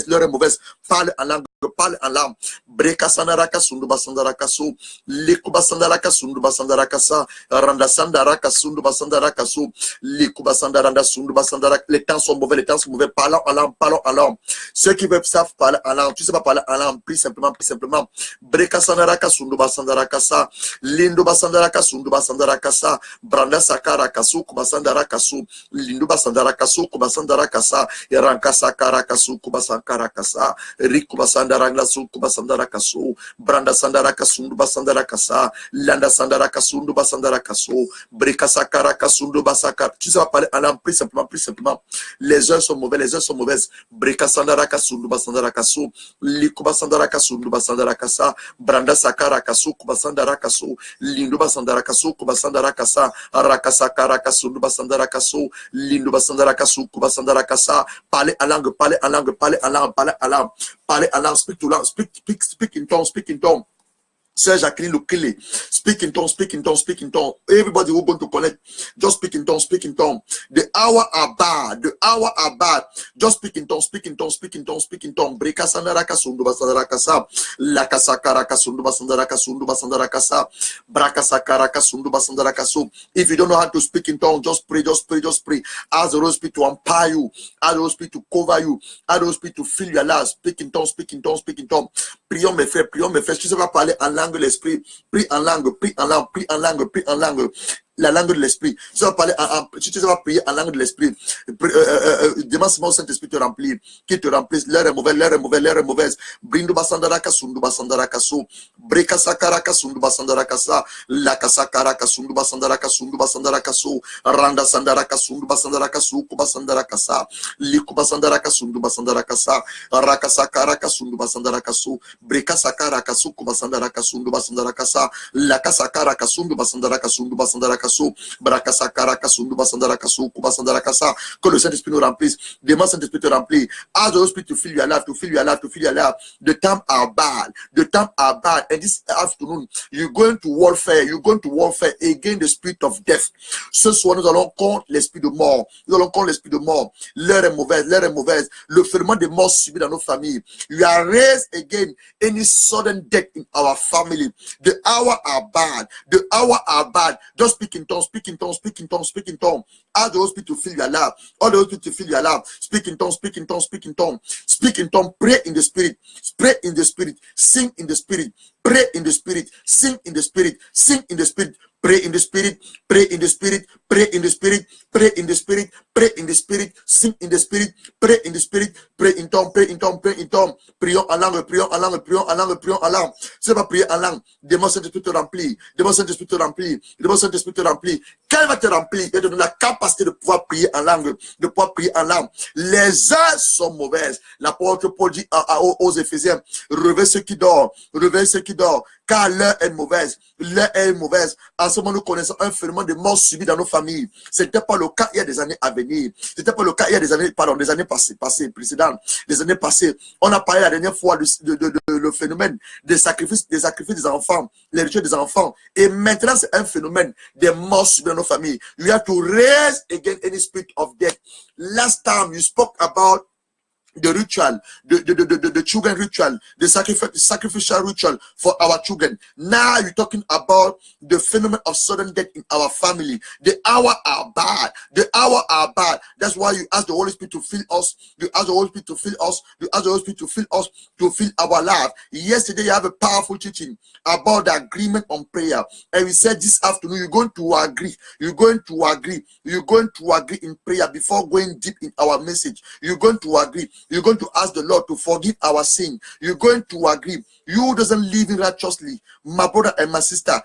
l'heure est mauvaise. Parle en langue, parle en langue. Breka sandaraka sundu basandaraka su, likuba sandaraka sundu basandaraka sa, randa sandaraka sundu basandaraka su, likuba sandaranda sundu basandaraka. Les temps sont mauvais, parlons en langue, parlons en langue. Ceux qui veulent savent parler en langue, tu sais pas parler en langue, prie simplement, prie simplement. Breka sandaraka sundu basandaraka sa, lindu basandaraka sundu basandaraka sa, branda sakara kasu, kubasandaraka su, lindu basandaraka su, kubasandaraka sa, ranka sakara kasu, kubasankara kasa, rikuba sandaranga su, kubasandaraka su, branda sandaraka sundu basandaraka sa, landa sandaraka sundu basandaraka su, breka sakara kasundu basakara. Tu sais pas parler en langue, prie simplement, prie simplement. Les heures sont mauvaises, les heures sont mauvaises. Breka sandaraka sundu basandaraka su, likuba sandaraka sundu basandaraka sa, branda sakara kasu, kubasandaraka su, lindu basandaraka su, kubasandaraka sa, rakasakara kasundu basandaraka su, lindu basandaraka su, kubasandaraka sa. Parlez en langue, parlez en langue, parlez en langue, parlez en langue, parlez en langue, speak to langue, speak in tongue, speak in tongue. Sir Jacqueline Lukile, speak in tongue, speak in tongue, speak in tongue. Everybody who going to connect, just speak in tongue, speak in tongue. The hour are bad, the hour are bad. Just speak in tongue, speak in tongue, speak in tongue, speak in tongue. Breka sandaraka sundu basandaraka sa, lakasakaraka sundu basandaraka sundu basandaraka sa, brakasakaraka sundu basandaraka su. If you don't know how to speak in tongue, just pray, just pray, just pray. Ask the Holy Spirit to empower you, ask the Holy Spirit to cover you, ask the Holy Spirit to fill your life. Speak in tongue, speak in tongue, speak in tongue. Prions mes frères, prions mes frères. Tu sais pas parler en langue de l'esprit, prie en langue, prie en langue, prie en langue, prie en langue. La langue de l'esprit. Tu vas parler tu vas prier en langue de l'esprit. Demande seulement au Saint-Esprit te remplir, qui te remplisse. L'heure est mauvaise, l'heure est mauvaise, l'heure est mauvaise. Brindu basandaraka sundu basandaraka su, breka sakaraka sundu basandaraka sa, laka sakaraka sundu basandaraka su, randa sandaraka sundu basandaraka su, kubasandaraka sa, liku basandaraka sundu basandaraka sa, raka sakaraka sundu basandaraka su, breka sakaraka su, kubasandaraka sundu basandaraka sa, laka sakaraka sundu basandaraka su, brakasakara sundu basandaraka su, kubasandaraka sa. Que le Saint-Esprit nous remplisse. Demande Saint-Esprit te remplir. Ask the Holy Spirit to fill your life, to fill your life, to fill your life. The time are bad. The time are bad. And this afternoon, you're going to warfare. You're going to warfare against the spirit of death. Ce soir, nous allons contre l'esprit de mort. Nous allons contre l'esprit de mort. L'heure est mauvaise, l'heure est mauvaise. Le phénomène de mort subi dans nos familles. You are raised again any sudden death in our family. The hour are bad. The hour are bad. Just speak in tongues, speak in tongues, speak in tongues, speak in tongues. Ask the Holy Spirit to fill your life. All the Holy Spirit to fill your life. Speak in tongues, speak in tongues, speak in tongues. Speak in tongues, pray in the spirit. Pray in the spirit. Sing in the spirit. Pray in the spirit. Sing in the spirit. Sing in the spirit. Pray in the spirit, pray in the spirit, pray in the spirit, pray in the spirit, pray in the spirit, sing in the spirit, pray in the spirit, pray in tongues, pray in tongues, pray in tongues. Prions en langue, prions en langue, prions en langue, prions en langue. C'est pas prier en langue. Demande Saint-Esprit te remplir. Demande Saint-Esprit te remplir. Demande Saint-Esprit te remplir. Qu'elle va te remplir et te donner la capacité de pouvoir prier en langue, de pouvoir prier en langue. Les heures sont mauvaises. L'apôtre Paul dit aux Éphésiens, réveillez ceux qui dorment, réveillez ceux qui dorment, car l'heure est mauvaise. L'heure est mauvaise. En ce moment, nous connaissons un phénomène de mort subie dans nos familles. Ce n'était pas le cas il y a des années à venir. Ce n'était pas le cas il y a des années, pardon, des années passées, précédentes. Les années passées, on a parlé la dernière fois le phénomène des sacrifices des enfants, les rituels des enfants. Et maintenant, c'est un phénomène des morts subies dans nos familles. You have to raise again any spirit of death. Last time you spoke about the ritual, the children ritual, the sacrificial ritual for our children. Now you're talking about the phenomenon of sudden death in our family. The hour are bad. The hour are bad. That's why you ask the Holy Spirit to fill us. You ask the Holy Spirit to fill us. You ask the Holy Spirit to fill us, to fill our life. Yesterday you have a powerful teaching about the agreement on prayer. And we said this afternoon you're going to agree. You're going to agree. You're going to agree in prayer before going deep in our message. You're going to agree. You're going to ask the Lord to forgive our sin. You're going to agree. You doesn't live in righteously. My brother and my sister,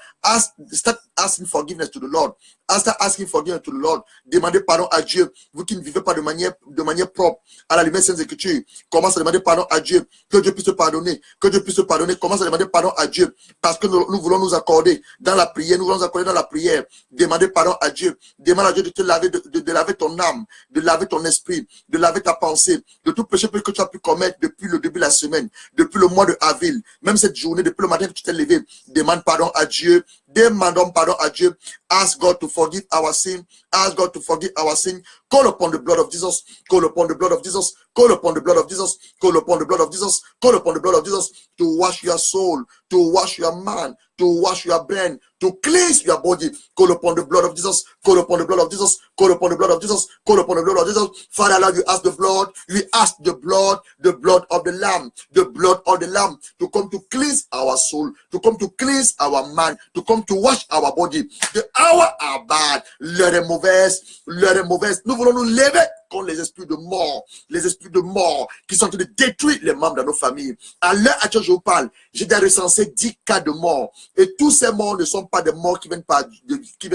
start asking forgiveness to the Lord. Start asking forgiveness to the Lord. Demandez pardon à Dieu. Vous qui ne vivez pas de manière propre, à la lumière sainte Écriture, commence à demander pardon à Dieu. Que Dieu puisse te pardonner. Que Dieu puisse te pardonner. Commence à demander pardon à Dieu. Parce que nous voulons nous accorder dans la prière. Nous voulons nous accorder dans la prière. Demandez pardon à Dieu. Demande à Dieu de te laver, de laver ton âme, de laver ton esprit, de laver ta pensée, de tout péché que tu as pu commettre depuis le début de la semaine, depuis le mois de avril, même cette journée, depuis le matin que tu t'es levé. Demande pardon à Dieu. Demandons pardon à Dieu. Ask God to forgive our sin. Ask God to forgive our sin. Call upon the blood of Jesus. Call upon the blood of Jesus. Call upon the blood of Jesus. Call upon the blood of Jesus. Call upon the blood of Jesus to wash your soul, to wash your mind, to wash your brain, to cleanse your body. Call upon the blood of Jesus. Call upon the blood of Jesus. Call upon the blood of Jesus. Call upon the blood of Jesus. Father, Lord, you ask the blood. We ask the blood of the Lamb, the blood of the Lamb to come to cleanse our soul, to come to cleanse our mind, to come to wash our body. The hour are bad. L'heure est mauvaise. L'heure est mauvaise. Nous voulons nous lever contre les esprits de mort qui sont en train de détruire les membres de nos familles. À l'heure à laquelle je vous parle, j'ai déjà recensé 10 cas de mort. Et tous ces morts ne sont pas des morts qui viennent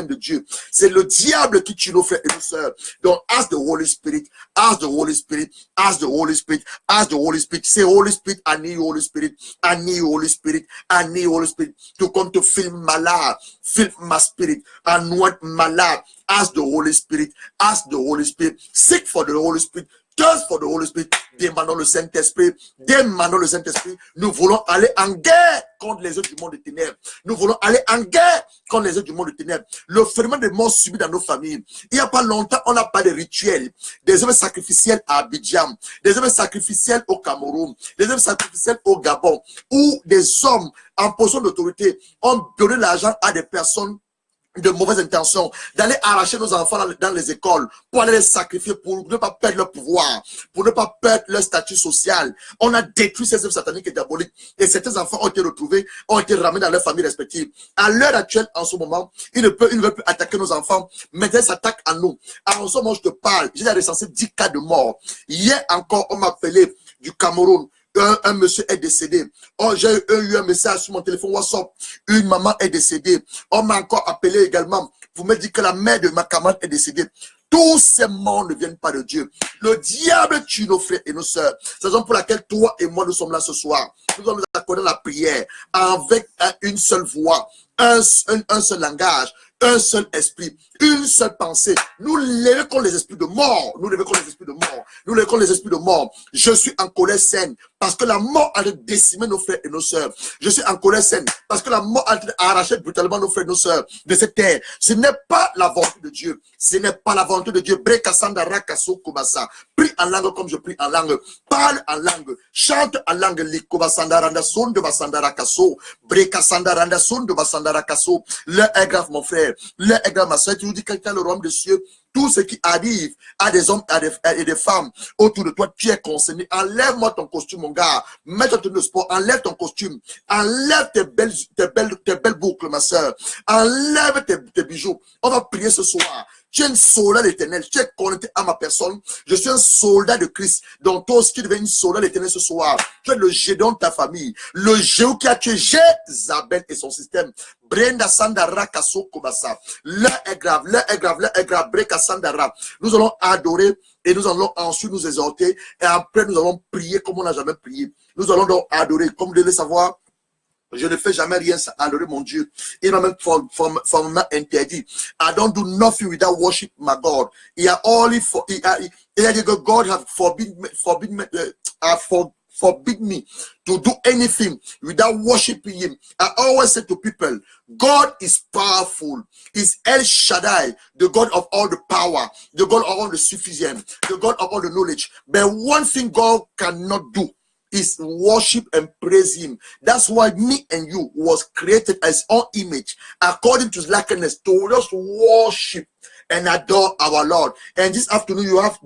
de Dieu. C'est le diable qui tue nos frères et nos sœurs. Donc, ask the Holy Spirit, ask the Holy Spirit, ask the Holy Spirit, ask the Holy Spirit. Say, Holy Spirit, I need Holy Spirit, I need Holy Spirit, I need Holy Spirit to come to fill my life, fill my spirit, anoint my life. Ask the Holy Spirit, ask the Holy Spirit, seek for the Holy Spirit, thirst for the Holy Spirit, demandons le Saint-Esprit, demandons le Saint-Esprit. Nous voulons aller en guerre contre les œuvres du monde de ténèbres. Nous voulons aller en guerre contre les œuvres du monde de ténèbres. Le phénomène de mort subi dans nos familles. Il n'y a pas longtemps, on n'a pas de rituels, des œuvres sacrificielles à Abidjan, des œuvres sacrificielles au Cameroun, des œuvres sacrificielles au Gabon, où des hommes en position d'autorité ont donné l'argent à des personnes de mauvaises intentions, d'aller arracher nos enfants dans les écoles, pour aller les sacrifier, pour ne pas perdre leur pouvoir, pour ne pas perdre leur statut social. On a détruit ces œuvres sataniques et diaboliques, et certains enfants ont été retrouvés, ont été ramenés dans leurs familles respectives. À l'heure actuelle, en ce moment, ils ne veulent plus attaquer nos enfants, mais ils s'attaquent à nous. En ce moment, je te parle, j'ai recensé 10 cas de mort. Hier encore, on m'a appelé du Cameroun. Un monsieur est décédé. Oh, j'ai eu un message sur mon téléphone WhatsApp. Une maman est décédée. On m'a encore appelé également. Vous me dites que la mère de ma camarade est décédée. Tous ces morts ne viennent pas de Dieu. Le diable tue nos frères et nos sœurs. C'est la raison pour laquelle toi et moi nous sommes là ce soir. Nous allons nous accorder la prière avec une seule voix, un seul langage, un seul esprit, une seule pensée. Nous levons contre les esprits de mort. Nous levons contre les esprits de mort. Nous levons contre les esprits de mort. Je suis en colère saine parce que la mort a décimé nos frères et nos sœurs. Je suis en colère saine parce que la mort a arraché brutalement nos frères et nos sœurs de cette terre. Ce n'est pas la volonté de Dieu. Ce n'est pas la volonté de Dieu. Prie en langue comme je prie en langue. Parle en langue. Chante en langue. L'heure est grave, mon frère. L'heure est grave, ma soeur. Tu nous dis que dans le royaume des cieux, tout ce qui arrive à des hommes et des femmes autour de toi, tu es concerné. Enlève-moi ton costume, mon gars. Mets ton tenue de sport. Enlève ton costume. Enlève tes belles boucles, ma soeur. Enlève tes bijoux. On va prier ce soir. Tu es un soldat d'éternel. Tu es connecté à ma personne. Je suis un soldat de Christ. Donc toi aussi, tu deviens une soldat d'éternel ce soir. Tu es le Gédéon de ta famille. Le Géo qui a tué Jézabel et son système. Brenda Sandara Kasso Kobasa. L'heure est grave, l'heure est grave, l'heure est grave. Breka Sandara. Nous allons adorer et nous allons ensuite nous exhorter. Et après, nous allons prier comme on n'a jamais prié. Nous allons donc adorer. Comme vous devez savoir, je ne fais jamais rien sans adorer mon Dieu. Il m'a même formellement interdit. I don't do nothing without worship my God. Il a only for, il a dit que God have forbid me to do anything without worshiping him. I always say to people, God is powerful. He's El Shaddai, the God of all the power, the God of all the sufficiency, the God of all the knowledge. But one thing God cannot do is worship and praise him. That's why me and you was created as own image, according to his likeness, to just worship and adore our Lord. And this afternoon you have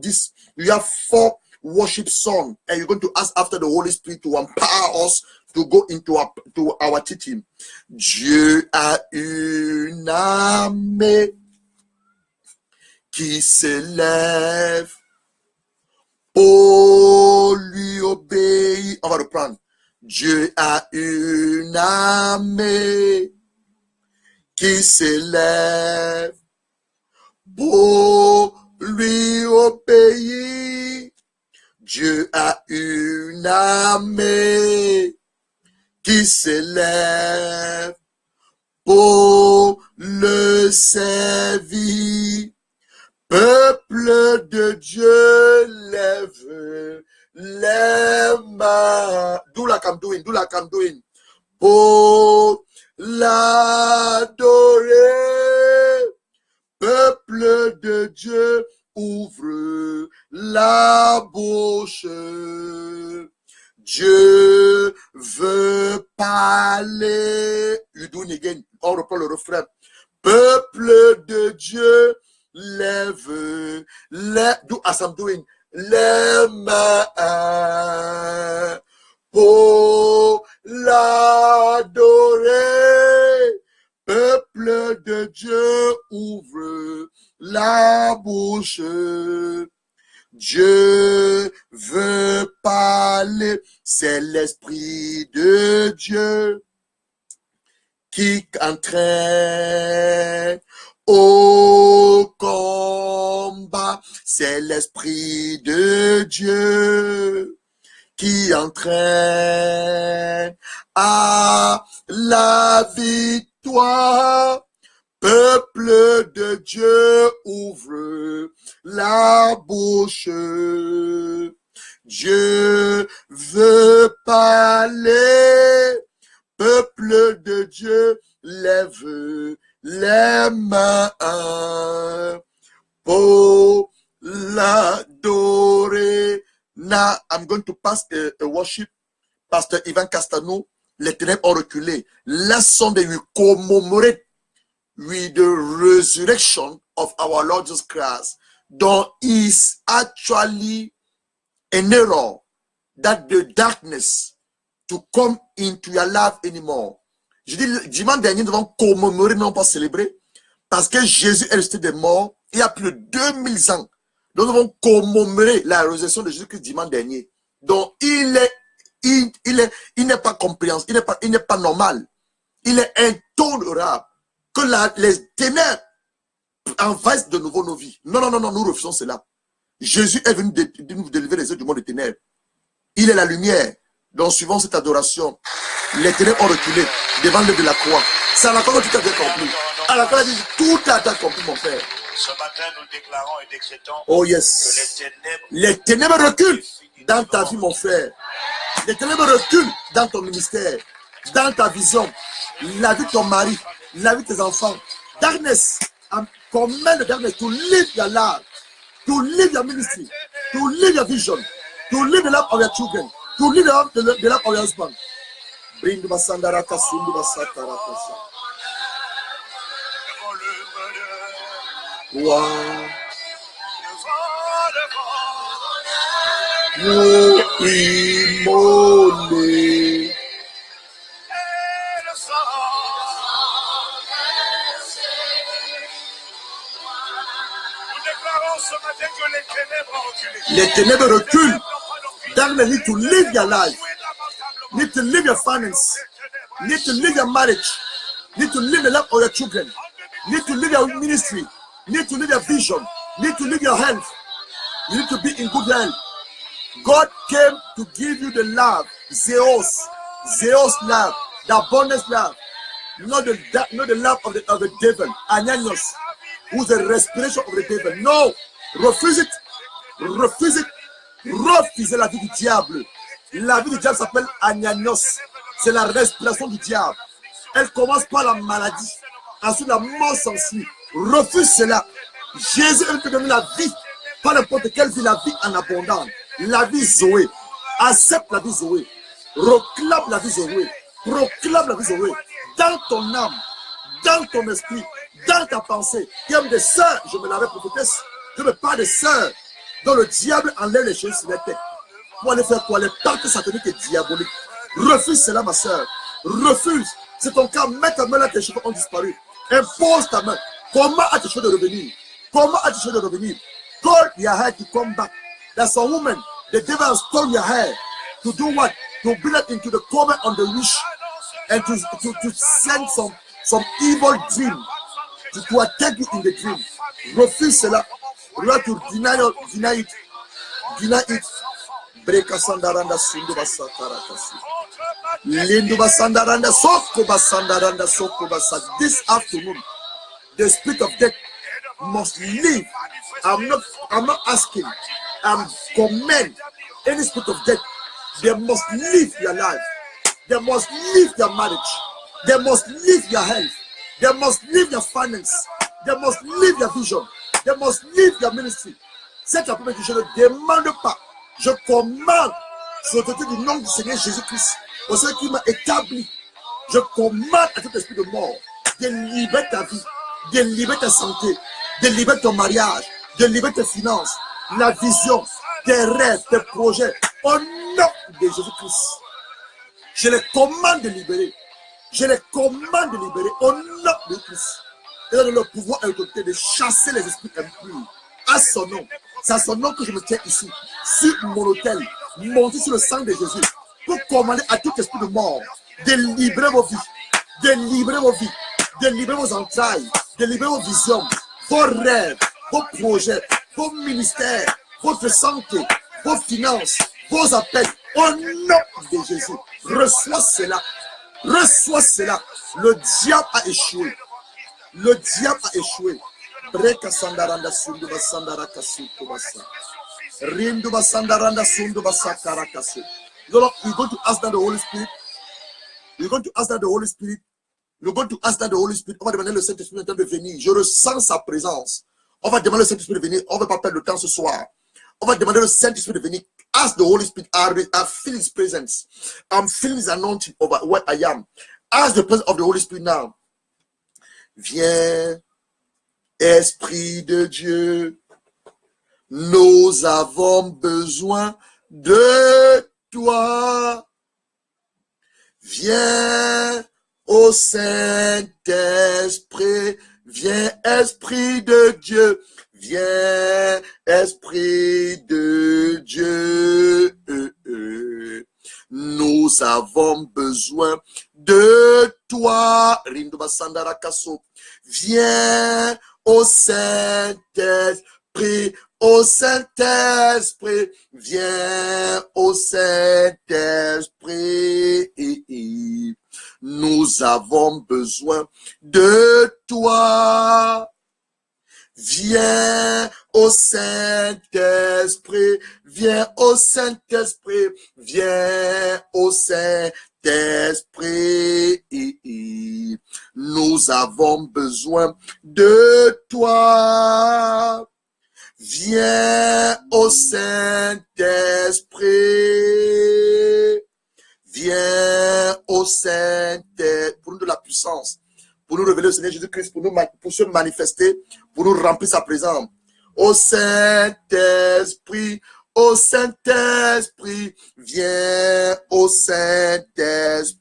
4 worship songs, and you're going to ask after the Holy Spirit to empower us to go into our teaching. Dieu a une armée qui s'élève pour lui obéir. On va reprendre. Dieu a une armée qui s'élève pour lui obéir. Dieu a une armée qui s'élève pour le servir. Peuple de Dieu, lève les mains. Do like I'm doing. Pour l'adorer. Dieu veut parler. You do it again. On reprend le refrain. Peuple de Dieu, lève les, do as I'm doing, les mains pour l'adorer. Peuple de Dieu, ouvre la bouche. Dieu veut parler, c'est l'Esprit de Dieu qui entraîne au combat. C'est l'Esprit de Dieu qui entraîne à la victoire. Peuple de Dieu, ouvre la bouche. Dieu veut parler. Peuple de Dieu, lève les mains pour l'adorer. Now, I'm going to pass a worship. Pastor Ivan Castano, les ténèbres ont reculé. Laissons de lui commémorer with the resurrection of our Lord Jesus Christ. There is actually an error that the darkness to come into your life anymore. Je dis, dimanche dernier, nous devons commémorer, non pas célébrer, parce que Jésus est resté des morts il y a plus de 2000 ans. Nous devons commémorer la résurrection de Jésus-Christ dimanche dernier. Donc, il n'est pas compréhensible, il n'est pas normal. Il est intolérable que les ténèbres envahissent de nouveau nos vies. Non, non, non, non, nous refusons cela. Jésus est venu nous délivrer les yeux du monde des ténèbres. Il est la lumière. Donc, suivant cette adoration, les ténèbres ont reculé devant l'œuvre de la croix. C'est à la croix que tout a été accompli. À la croix, il dit, tout a été accompli, mon Père. Ce matin, nous déclarons et décrétons oh yes, que les ténèbres reculent dans ta vie, mon frère. Les ténèbres reculent dans ton ministère, dans ta vision, la vie de ton mari, la vie de tes enfants. Darkness, command the darkness to live your life, to live your ministry, to live your vision, to live the life of your children, to live the life of your husband. Bring the Basandaraka Sundu Basataraka. Wow. Nous immoler. Les ténèbres reculent. Darkness need to live your life. Need to live your finance. Need to live your marriage. Need to live the life of your children. Need to live your ministry. Need to live your vision. Need to live your health. You need to be in good health. God came to give you the love, Zeus love, the abundance love, not the love of the devil, Ananias, who's the respiration of the devil. No, refuse it, refuse it, refusez la vie du diable. La vie du diable s'appelle Ananias, c'est la respiration du diable. Elle commence par la maladie, ensuite la mort s'ensuit. Refuse cela. Jésus a donné la vie, pas n'importe quelle vie, la vie en abondance. La vie Zoé. Accepte la vie Zoé. Proclame la vie Zoé. Proclame la vie Zoé. Dans ton âme, dans ton esprit, dans ta pensée. Comme des sœurs, je me l'avais prophétesse. Je me parle des sœurs dont le diable enlève les choses sur la tête. Pour aller faire quoi? Les parties sataniques et diaboliques. Refuse cela, ma sœur. Refuse. C'est ton cas. Mets ta main là, tes cheveux ont disparu. Impose ta main. Comment as-tu fait de revenir? Comment as-tu fait de revenir? Call your head to come back. That's a woman. The devil has stolen your hair to do what? To bring it into the coma on the wish and to send some evil dream to attack you in the dream. Refuse cela. You have to deny it. Deny it. Breka sandaranda sundu basatara kasi. Lindu basandaranda soko basandaranda soko basa. This afternoon, the spirit of death must leave. I'm not asking. I'm command any spirit of death. They must leave your life. They must leave your marriage. They must leave your health. They must leave your finance. They must leave your vision. They must leave your ministry. Cette appel que je ne demande pas, je commande sur l'autorité du nom du Seigneur Jésus-Christ, au Seigneur qui m'a établi, je commande à tout esprit de mort de libérer ta vie, de libérer ta santé, de libérer ton mariage, de libérer tes finances, la vision, tes rêves, tes projets. Au nom de Jésus-Christ, je les commande de libérer. Je les commande de libérer au nom de Christ. Et dans le pouvoir et l'autorité de chasser les esprits impurs. À son nom. C'est à son nom que je me tiens ici, sur mon autel, monté sur le sang de Jésus, pour commander à tout esprit de mort de libérer vos vies, de libérer vos vies, de libérer vos entrailles, de libérer vos visions, vos rêves, vos projets, vos ministères, votre santé, vos finances, vos appels. Au nom de Jésus, reçois cela. Reçois cela. Le diable a échoué. Le diable a échoué. Breka sandaranda sundu basandara kasuko basa. Rindu basandaranda sundu basakara kasu. You're going to ask that the Holy Spirit. You're going to ask that the Holy Spirit. You're going to ask that the Holy Spirit. On va demander le Saint-Esprit de venir. Je ressens sa présence. On va demander le Saint-Esprit de venir. On va pas perdre le temps ce soir. On va demander le Saint-Esprit de venir. Ask the Holy Spirit. I feel His presence. I'm feeling His anointing over where I am. Ask the presence of the Holy Spirit now. Viens, Esprit de Dieu. Nous avons besoin de toi. Viens, ô Saint-Esprit. Viens, Esprit de Dieu. Viens, Esprit de Dieu. Nous avons besoin de toi. Viens, ô Saint-Esprit. Ô Saint-Esprit, viens, ô Saint-Esprit. Nous avons besoin de toi. Viens, ô Saint-Esprit, viens, ô Saint-Esprit, viens, ô Saint-Esprit. Nous avons besoin de toi. Viens, ô Saint-Esprit. Viens, ô Saint-Esprit, pour nous de la puissance, pour nous révéler au Seigneur Jésus-Christ, pour se manifester, pour nous remplir sa présence. Ô Saint-Esprit, ô Saint-Esprit, viens, ô Saint-Esprit.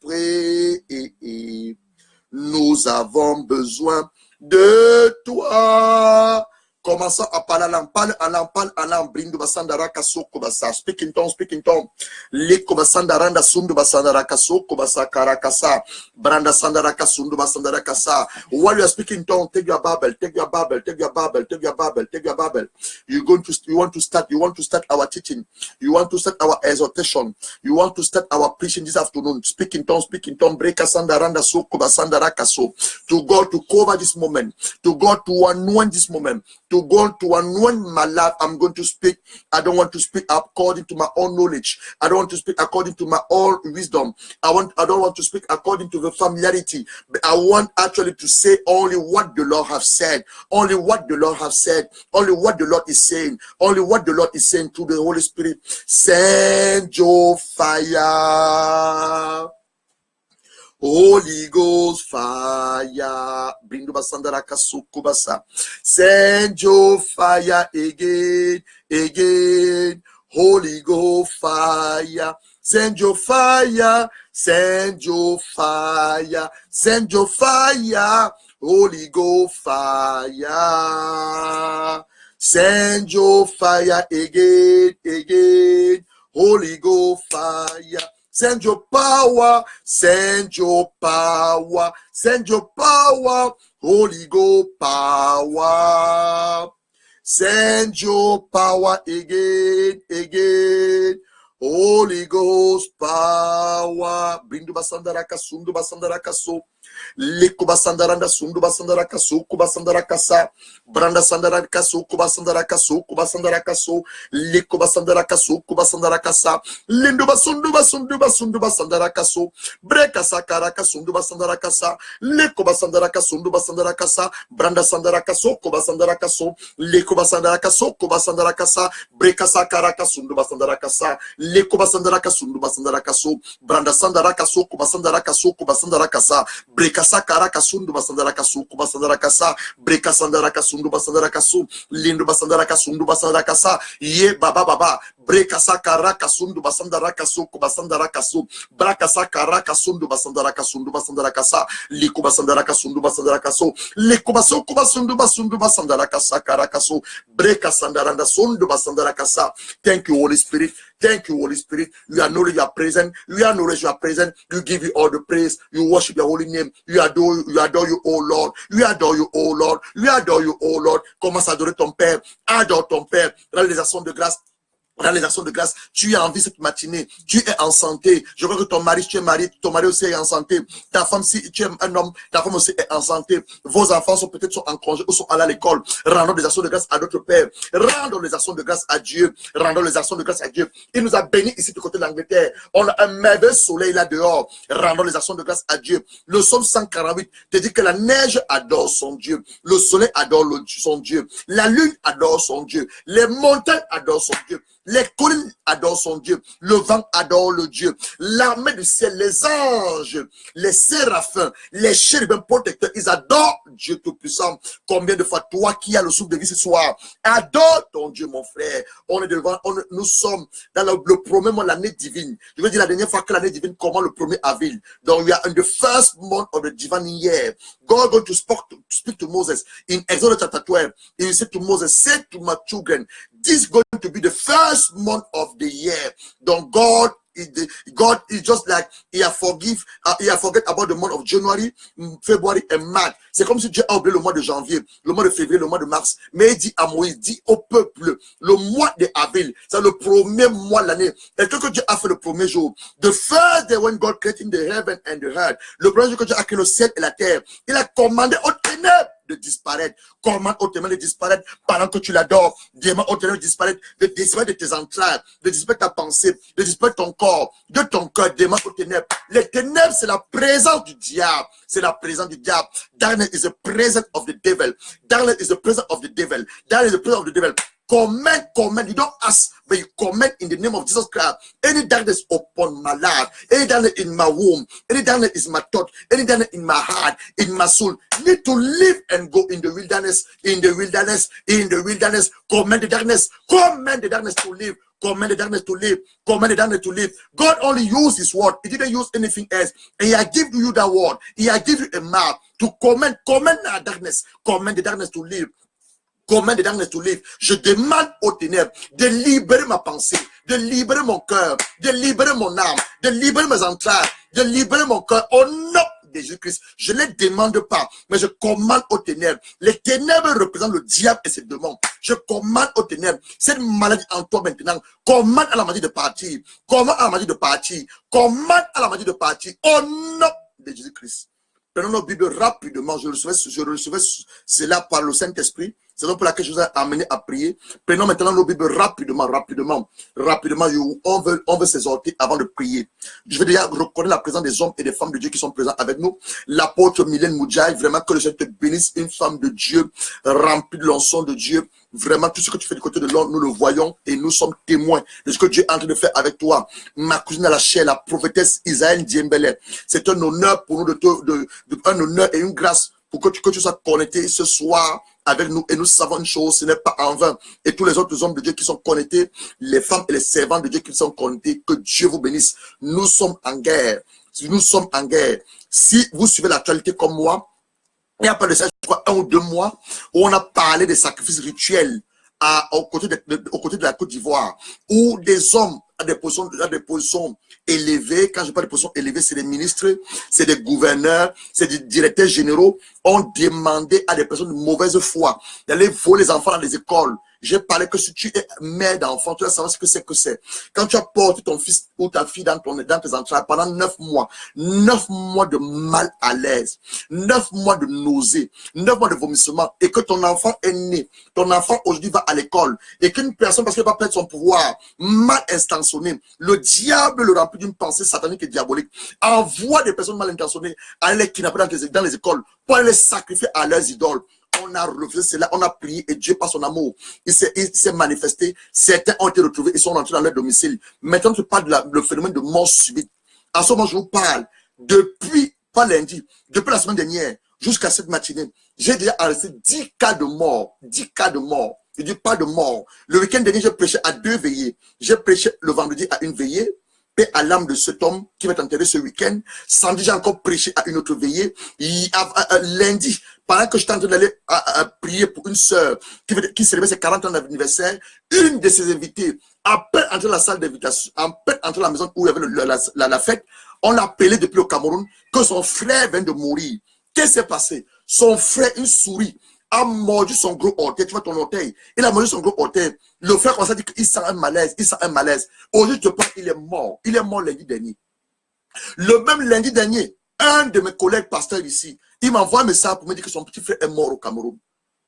Nous avons besoin de toi. Commençons à parler en langue, parle en langue, brindu basandara kaso kobasa, speak in tongue, liko basandaranda sundu basandara kaso kobasa karakasa, branda sandara kasundu basandara kasa. While you are speaking in tongue, take your Bible, take your Bible, take your Bible, take your Bible, take your Bible. You want to start our teaching, you want to start our exhortation, you want to start our preaching this afternoon. Speak in tongue, break sandaranda so kobasandara kaso. To God to cover this moment, to God to anoint this moment. To God to anoint my life, I'm going to speak. I don't want to speak according to my own knowledge. I don't want to speak according to my own wisdom. I don't want to speak according to the familiarity. But I want actually to say only what the Lord has said. Only what the Lord has said. Only what the Lord is saying. Only what the Lord is saying through the Holy Spirit. Send your fire. Holy Ghost fire, brindu basandara kasuku basa. Send your fire again. Holy Ghost fire, send your fire, send your fire, send your fire. Holy Ghost fire, send your fire again. Holy Ghost fire. Send your power, send your power, send your power, Holy Ghost power. Send your power again, Holy Ghost power. Brindu basandara kasundu basandara kaso. Liku basandaranda sundu basandara kaso, kubasandara kasa. Branda sandara kaso, kubasandara kaso, kubasandara kaso. Liku basandara kaso, kubasandara kasa. Lindu basundu basandara kaso. Breka sakara kasundu basandara kasa. Liku basandara kasundu basandara kasa. Branda sandara kaso, kubasandara kaso. Liku basandara kaso, kubasandara kasa. Breka sakara kasundu basandara kasa. leko basandara kasundu basandara kaso, branda sandara kaso, kubasandara kaso, kubasandara kasa, brekasa kara kasundu basandara kaso, kubasandara kasa, brekasandara kasundu basandara kaso, lindu basandara kasundu basandara kasa, ye baba baba, brekasa kara kasundu basandara kaso, kubasandara kaso, brakasa kara kasundu basandara kasundu basandara kasa, liku basandara kasundu basandara kaso, liku baso kubasundu basundu basandara kasa kara kaso, brekasandara sundu basandara kasa. Thank you, Holy Spirit. Thank you, Holy Spirit. We acknowledge you are present. We acknowledge you are present. You give you all the praise. You worship your holy name. You adore you, oh Lord. We adore you, oh Lord. We adore you, oh Lord. Commence à adorer ton Père. Adore ton Père. Réalisation de grâce. Dans les actions de grâce, tu es en vie cette matinée, tu es en santé. Je vois que ton mari, tu es marié, ton mari aussi est en santé. Ta femme, si tu es un homme, ta femme aussi est en santé. Vos enfants sont peut-être en congé ou sont allés à l'école. Rendons les actions de grâce à notre Père. Rendons les actions de grâce à Dieu. Rendons les actions de grâce à Dieu. Il nous a bénis ici du côté de l'Angleterre. On a un merveilleux soleil là dehors. Rendons les actions de grâce à Dieu. Le psaume 148 te dit que la neige adore son Dieu. Le soleil adore son Dieu. La lune adore son Dieu. Les montagnes adorent son Dieu. Les collines adorent son Dieu. Le vent adore le Dieu. L'armée du ciel, les anges, les séraphins, les chérubins protecteurs, ils adorent Dieu Tout-Puissant. Combien de fois, toi qui as le souffle de vie ce soir, adore ton Dieu, mon frère. On est devant, nous sommes dans le premier mois de l'année divine. Je veux dire la dernière fois que l'année divine commence le 1er avril. Donc, we are in the first month of the divine year. God going to speak to Moses in Exodus chapter 12. He said to Moses, say to my children, this is going to be the first month of the year. Donc God is just like he a forget about the month of January, February and March. C'est comme si Dieu a oublié le mois de janvier, le mois de février, le mois de mars. Mais il dit à Moïse, dit au peuple, le mois d'avril, c'est le premier mois de l'année. Et que Dieu a fait le premier jour. The first day when God created the heaven and the earth. Le premier jour que Dieu a créé le ciel et la terre. Il a commandé aux ténèbres de disparaître. Commande aux ténèbres de disparaître pendant que tu l'adores. Demande aux ténèbres de disparaître de tes entrailles, de disparaître ta pensée, de disparaître ton corps, de ton cœur. Demande aux ténèbres. Les ténèbres, c'est la présence du diable. C'est la présence du diable. Darkness is the presence of the devil. Darkness is the presence of the devil. Darkness is the presence of the devil. Command. You don't ask, but you command in the name of Jesus Christ. Any darkness upon my life, any darkness in my womb, any darkness in my thought, any darkness in my heart, in my soul, need to live and go in the wilderness, in the wilderness, in the wilderness. Command the darkness to live. Command the darkness to live. Command the darkness to live. God only used his word. He didn't use anything else. And he has given you that word. He has given you a mouth to command the darkness. Command the darkness to live. Command the darkness to live. Je demande aux ténèbres de libérer ma pensée, de libérer mon cœur, de libérer mon âme, de libérer mes entrailles, de libérer mon cœur au nom de Jésus-Christ. Je ne les demande pas, mais je commande aux ténèbres. Les ténèbres représentent le diable et ses démons. Je commande aux ténèbres. Cette maladie en toi maintenant, commande à la maladie de partir. Commande à la maladie de partir. Commande à la maladie de partir au nom de Jésus-Christ. Prenons nos Bibles rapidement. Je recevais cela par le Saint-Esprit. C'est donc pour laquelle je vous ai amené à prier. Prenons maintenant nos Bibles rapidement. On veut s'exhorter avant de prier. Je vais déjà reconnaître la présence des hommes et des femmes de Dieu qui sont présents avec nous. L'apôtre Mylène Moudjaï, vraiment que le Seigneur te bénisse, une femme de Dieu, remplie de l'onction de Dieu. Vraiment, tout ce que tu fais du côté de l'homme, nous le voyons et nous sommes témoins de ce que Dieu est en train de faire avec toi. Ma cousine à la chair, la prophétesse Isaël Diembele. C'est un honneur pour nous un honneur et une grâce pour que tu sois connecté ce soir avec nous. Et nous savons une chose, ce n'est pas en vain. Et tous les autres hommes de Dieu qui sont connectés, les femmes et les servants de Dieu qui sont connectés, que Dieu vous bénisse. Nous sommes en guerre. Nous sommes en guerre. Si vous suivez l'actualité comme moi, il n'y a pas de ça, je crois, 1 ou 2 mois, où on a parlé des sacrifices rituels aux côtés de la Côte d'Ivoire, où des hommes à des positions élevées, quand je parle de positions élevées, c'est des ministres, c'est des gouverneurs, c'est des directeurs généraux, ont demandé à des personnes de mauvaise foi d'aller voler les enfants dans les écoles. J'ai parlé que si tu es mère d'enfant, tu vas savoir ce que c'est que c'est. Quand tu as porté ton fils ou ta fille dans tes entrailles pendant 9 mois de mal à l'aise, 9 mois de nausées, 9 mois de vomissement, et que ton enfant est né, ton enfant aujourd'hui va à l'école, et qu'une personne, parce qu'elle va perdre son pouvoir, mal intentionné, le diable le remplit d'une pensée satanique et diabolique, envoie des personnes mal intentionnées à aller les kidnapper dans les écoles, pour aller les sacrifier à leurs idoles. On a refusé cela, on a prié et Dieu, par son amour, il s'est manifesté. Certains ont été retrouvés, ils sont rentrés dans leur domicile. Maintenant, je parle de le phénomène de mort subite. À ce moment, je vous parle, depuis, pas lundi, depuis la semaine dernière, jusqu'à cette matinée, j'ai déjà arrêté 10 cas de mort. 10 cas de mort. Je dis pas de mort. Le week-end dernier, j'ai prêché à 2 veillées. J'ai prêché le vendredi à une veillée. Paix à l'âme de cet homme qui va être enterré ce week-end. Samedi, j'ai encore prêché à une autre veillée. Lundi, pendant que j'étais en train d'aller prier pour une sœur qui célébrait ses 40 ans d'anniversaire, une de ses invitées, après entrer dans la salle d'invitation, après entrer dans la maison où il y avait la fête, on l'a appelé depuis le Cameroun que son frère vient de mourir. Qu'est-ce qui s'est passé? Son frère, une souris, a mordu son gros orteil. Tu vois ton orteil? Il a mordu son gros orteil. Le frère commence à dire qu'il sent un malaise. Il sent un malaise. Aujourd'hui, je te parle, il est mort. Il est mort lundi dernier. Le même lundi dernier, un de mes collègues pasteurs ici, il m'envoie un message pour me dire que son petit frère est mort au Cameroun.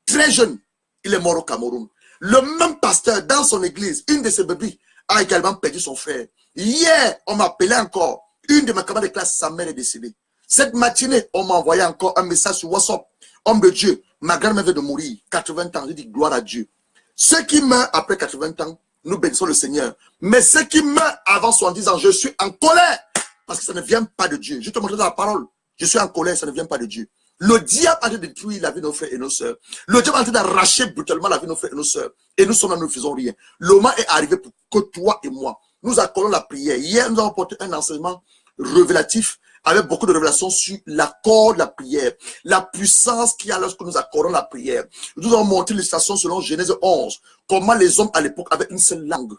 Très jeune, il est mort au Cameroun. Le même pasteur, dans son église, une de ses bébés a également perdu son frère. Hier, on m'a appelé encore. Une de mes camarades de classe, sa mère est décédée. Cette matinée, on m'a envoyé encore un message sur WhatsApp. Homme de Dieu, ma grand-mère vient de mourir, 80 ans. Je dis gloire à Dieu. Ceux qui meurent après 80 ans, nous bénissons le Seigneur. Mais ceux qui meurent avant 70 ans, je suis en colère. Parce que ça ne vient pas de Dieu. Je te montre dans la parole. Je suis en colère, ça ne vient pas de Dieu. Le diable a détruit la vie de nos frères et nos sœurs. Le diable a train d'arracher brutalement la vie de nos frères et nos sœurs. Et nous sommes là, nous ne faisons rien. Le moment est arrivé pour que toi et moi, nous accordons la prière. Hier, nous avons porté un enseignement révélatif avec beaucoup de révélations sur l'accord de la prière, la puissance qu'il y a lorsque nous accordons la prière. Nous avons montré l'illustration selon Genèse 11, comment les hommes à l'époque avaient une seule langue,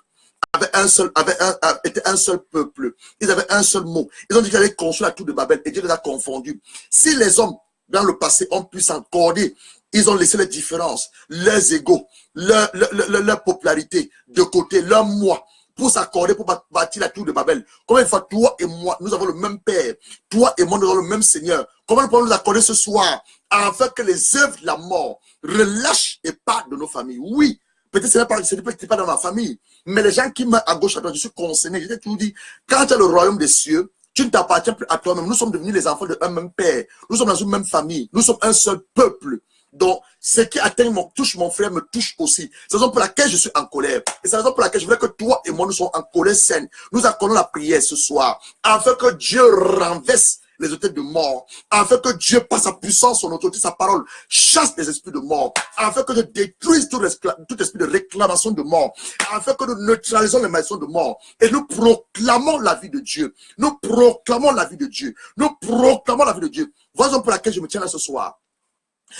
étaient un seul peuple, ils avaient un seul mot. Ils ont dit qu'ils allaient construire la tour de Babel et Dieu les a confondus. Si les hommes, dans le passé, ont pu s'accorder, ils ont laissé les différences, leurs égaux, leur popularité de côté, leur moi, pour s'accorder, pour bâtir la tour de Babel. Comment il faut toi et moi, nous avons le même Père, toi et moi, nous avons le même Seigneur. Comment nous pouvons nous accorder ce soir afin que les œuvres de la mort relâchent et partent de nos familles? Oui, peut-être ce n'est pas dans ma famille, mais les gens qui meurent à gauche, à droite, je suis concerné. Je t'ai toujours dit, quand tu as le royaume des cieux, tu ne t'appartiens plus à toi-même. Nous sommes devenus les enfants d'un même Père. Nous sommes dans une même famille. Nous sommes un seul peuple. Donc, ce qui atteint touche mon frère me touche aussi. C'est la raison pour laquelle je suis en colère. Et c'est la raison pour laquelle je voudrais que toi et moi, nous soyons en colère saine. Nous accordons la prière ce soir, afin que Dieu renverse les hôtels de mort, afin que Dieu, par sa puissance, son autorité, sa parole, chasse les esprits de mort, afin que Dieu détruise tout esprit de réclamation de mort, afin que nous neutralisons les malédictions de mort, et nous proclamons la vie de Dieu. Nous proclamons la vie de Dieu. Nous proclamons la vie de Dieu. Voilà pour laquelle je me tiens là ce soir.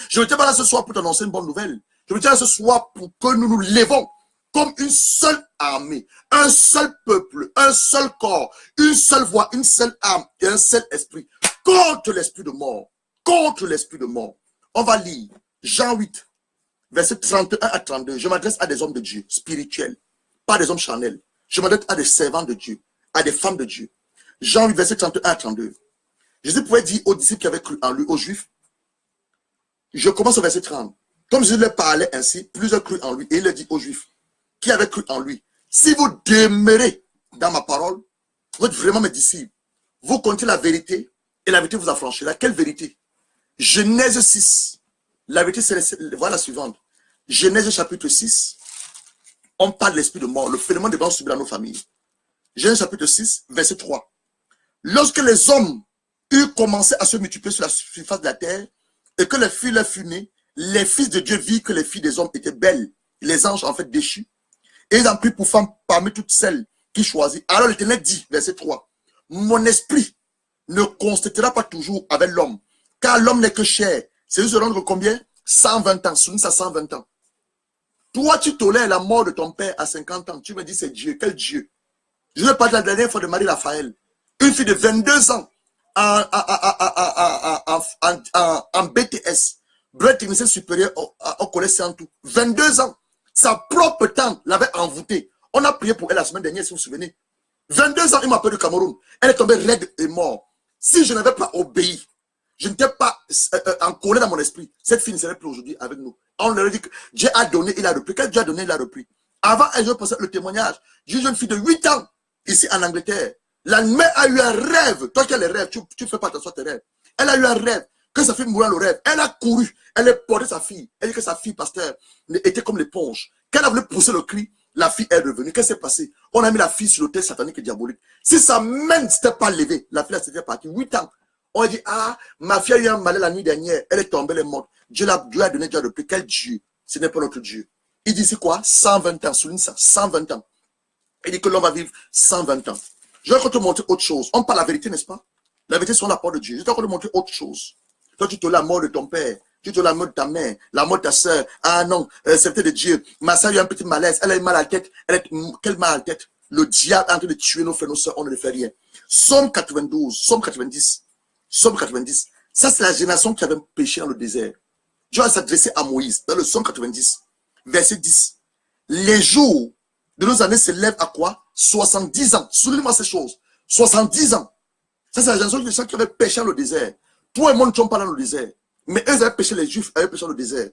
Je ne tiens pas là ce soir pour t'annoncer une bonne nouvelle. Je me tiens là ce soir pour que nous nous lèvons comme une seule armée, un seul peuple, un seul corps, une seule voix, une seule âme et un seul esprit contre l'esprit de mort. Contre l'esprit de mort. On va lire Jean 8, verset 31 à 32. Je m'adresse à des hommes de Dieu spirituels, pas des hommes charnels. Je m'adresse à des servants de Dieu, à des femmes de Dieu. Jean 8, verset 31 à 32. Jésus pouvait dire aux disciples qui avaient cru en lui, aux Juifs, je commence au verset 30. Comme Jésus leur parlait ainsi, plusieurs crurent en lui. Et il leur dit aux Juifs qui avaient cru en lui, si vous demeurez dans ma parole, vous êtes vraiment mes disciples. Vous connaissez la vérité et la vérité vous affranchira. Quelle vérité? Genèse 6. La vérité, c'est voilà la suivante. Genèse chapitre 6. On parle de l'esprit de mort, le phénomène de mort subi dans nos familles. Genèse chapitre 6, verset 3. Lorsque les hommes eurent commencé à se multiplier sur la surface de la terre, et que les filles leur furent nées, les fils de Dieu virent que les filles des hommes étaient belles, les anges en fait déchus, et ils en prirent pour femmes parmi toutes celles qui choisirent. Alors l'Éternel dit, verset 3, mon esprit ne constatera pas toujours avec l'homme, car l'homme n'est que chair. C'est juste de rendre combien? 120 ans, soumis à 120 ans. Toi, tu tolères la mort de ton père à 50 ans. Tu me dis, c'est Dieu. Quel Dieu? Je ne parle de la dernière fois de Marie-Raphaël, une fille de 22 ans, en BTS, brevet technicien supérieur au collège Saint-Tout. 22 ans. Sa propre tante l'avait envoûtée. On a prié pour elle la semaine dernière, si vous vous souvenez. 22 ans, il m'a appelé du Cameroun. Elle est tombée raide et morte. Si je n'avais pas obéi, je n'étais pas en colère dans mon esprit, cette fille ne serait plus aujourd'hui avec nous. On leur a dit que Dieu a donné, il a repris. Quand Dieu a donné, il a repris. Avant, je pensais le témoignage d'une jeune fille de 8 ans, ici en Angleterre. La mère a eu un rêve. Toi qui as les rêves, tu fais pas attention à tes rêves. Elle a eu un rêve Quand sa fille mourait dans le rêve, elle a couru, elle a porté sa fille. Elle dit que sa fille, pasteur, était comme l'éponge. Quand elle a voulu pousser le cri, la fille est revenue. Qu'est-ce qui s'est passé? On a mis la fille sur l'autel satanique et diabolique. Si sa main ne s'était pas levée, la fille s'était partie. 8 ans. On a dit, ah, ma fille a eu un mal la nuit dernière. Elle est tombée, elle est morte. Dieu a donné, Dieu a repris. Quel Dieu? Ce n'est pas notre Dieu. Il dit, c'est quoi? 120 ans. Souligne ça. 120 ans. Il dit que l'homme va vivre 120 ans. Je vais encore te montrer autre chose. On parle la vérité, n'est-ce pas? La vérité sur la parole de Dieu. Je vais encore te montrer autre chose. Toi, tu te la mort de ton père. Tu te la mort de ta mère. La mort de ta soeur. Ah non, c'était de Dieu. Ma soeur a eu un petit malaise. Elle a eu mal à la tête. Quel mal à la tête? Le diable est en train de tuer nos frères, nos soeurs. On ne le fait rien. Somme 92. Somme 90. Somme 90. Ça, c'est la génération qui avait péché dans le désert. Dieu va s'adresser à Moïse dans le Somme 90. Verset 10. Les jours de nos années s'élèvent à quoi? 70 ans. Souligne-moi ces choses. 70 ans. Ça, c'est la génération de gens qui avaient péché dans le désert. Toi et moi, nous ne sommes pas dans le désert. Mais eux avaient péché, les Juifs avaient péché dans le désert.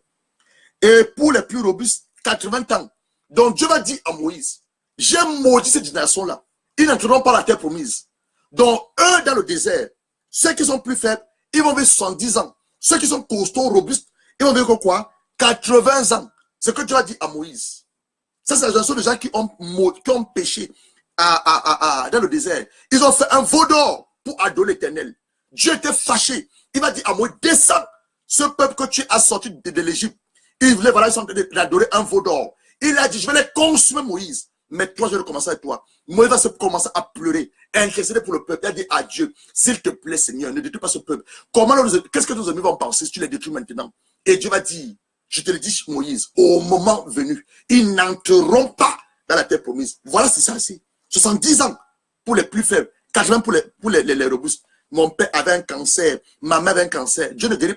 Et pour les plus robustes, 80 ans. Donc Dieu va dire à Moïse, j'ai maudit cette génération-là. Ils n'entreront pas dans la terre promise. Donc eux, dans le désert, ceux qui sont plus faibles, ils vont vivre 70 ans. Ceux qui sont costauds, robustes, ils vont vivre quoi? 80 ans. C'est ce que Dieu a dit à Moïse. Ça, c'est la génération de gens qui ont péché dans le désert. Ils ont fait un veau d'or pour adorer l'Éternel. Dieu était fâché. Il va dire à Moïse, descends. Ce peuple que tu as sorti de l'Égypte, ils voulaient, voilà, ils sont en train d'adorer un veau d'or. Il a dit, je vais les consumer, Moïse. Mais toi, je vais commencer avec toi. Moïse va se commencer à pleurer, à intercéder pour le peuple. Il a dit à Dieu, s'il te plaît, Seigneur, ne détruis pas ce peuple. Qu'est-ce que nos amis vont penser si tu les détruis maintenant? Et Dieu va dire, je te le dis, Moïse, au moment venu, ils n'entreront pas dans la terre promise. Voilà, c'est ça ici. 70 ans pour les plus faibles, 80 pour les robustes. Mon père avait un cancer, ma mère avait un cancer. Dieu ne guérit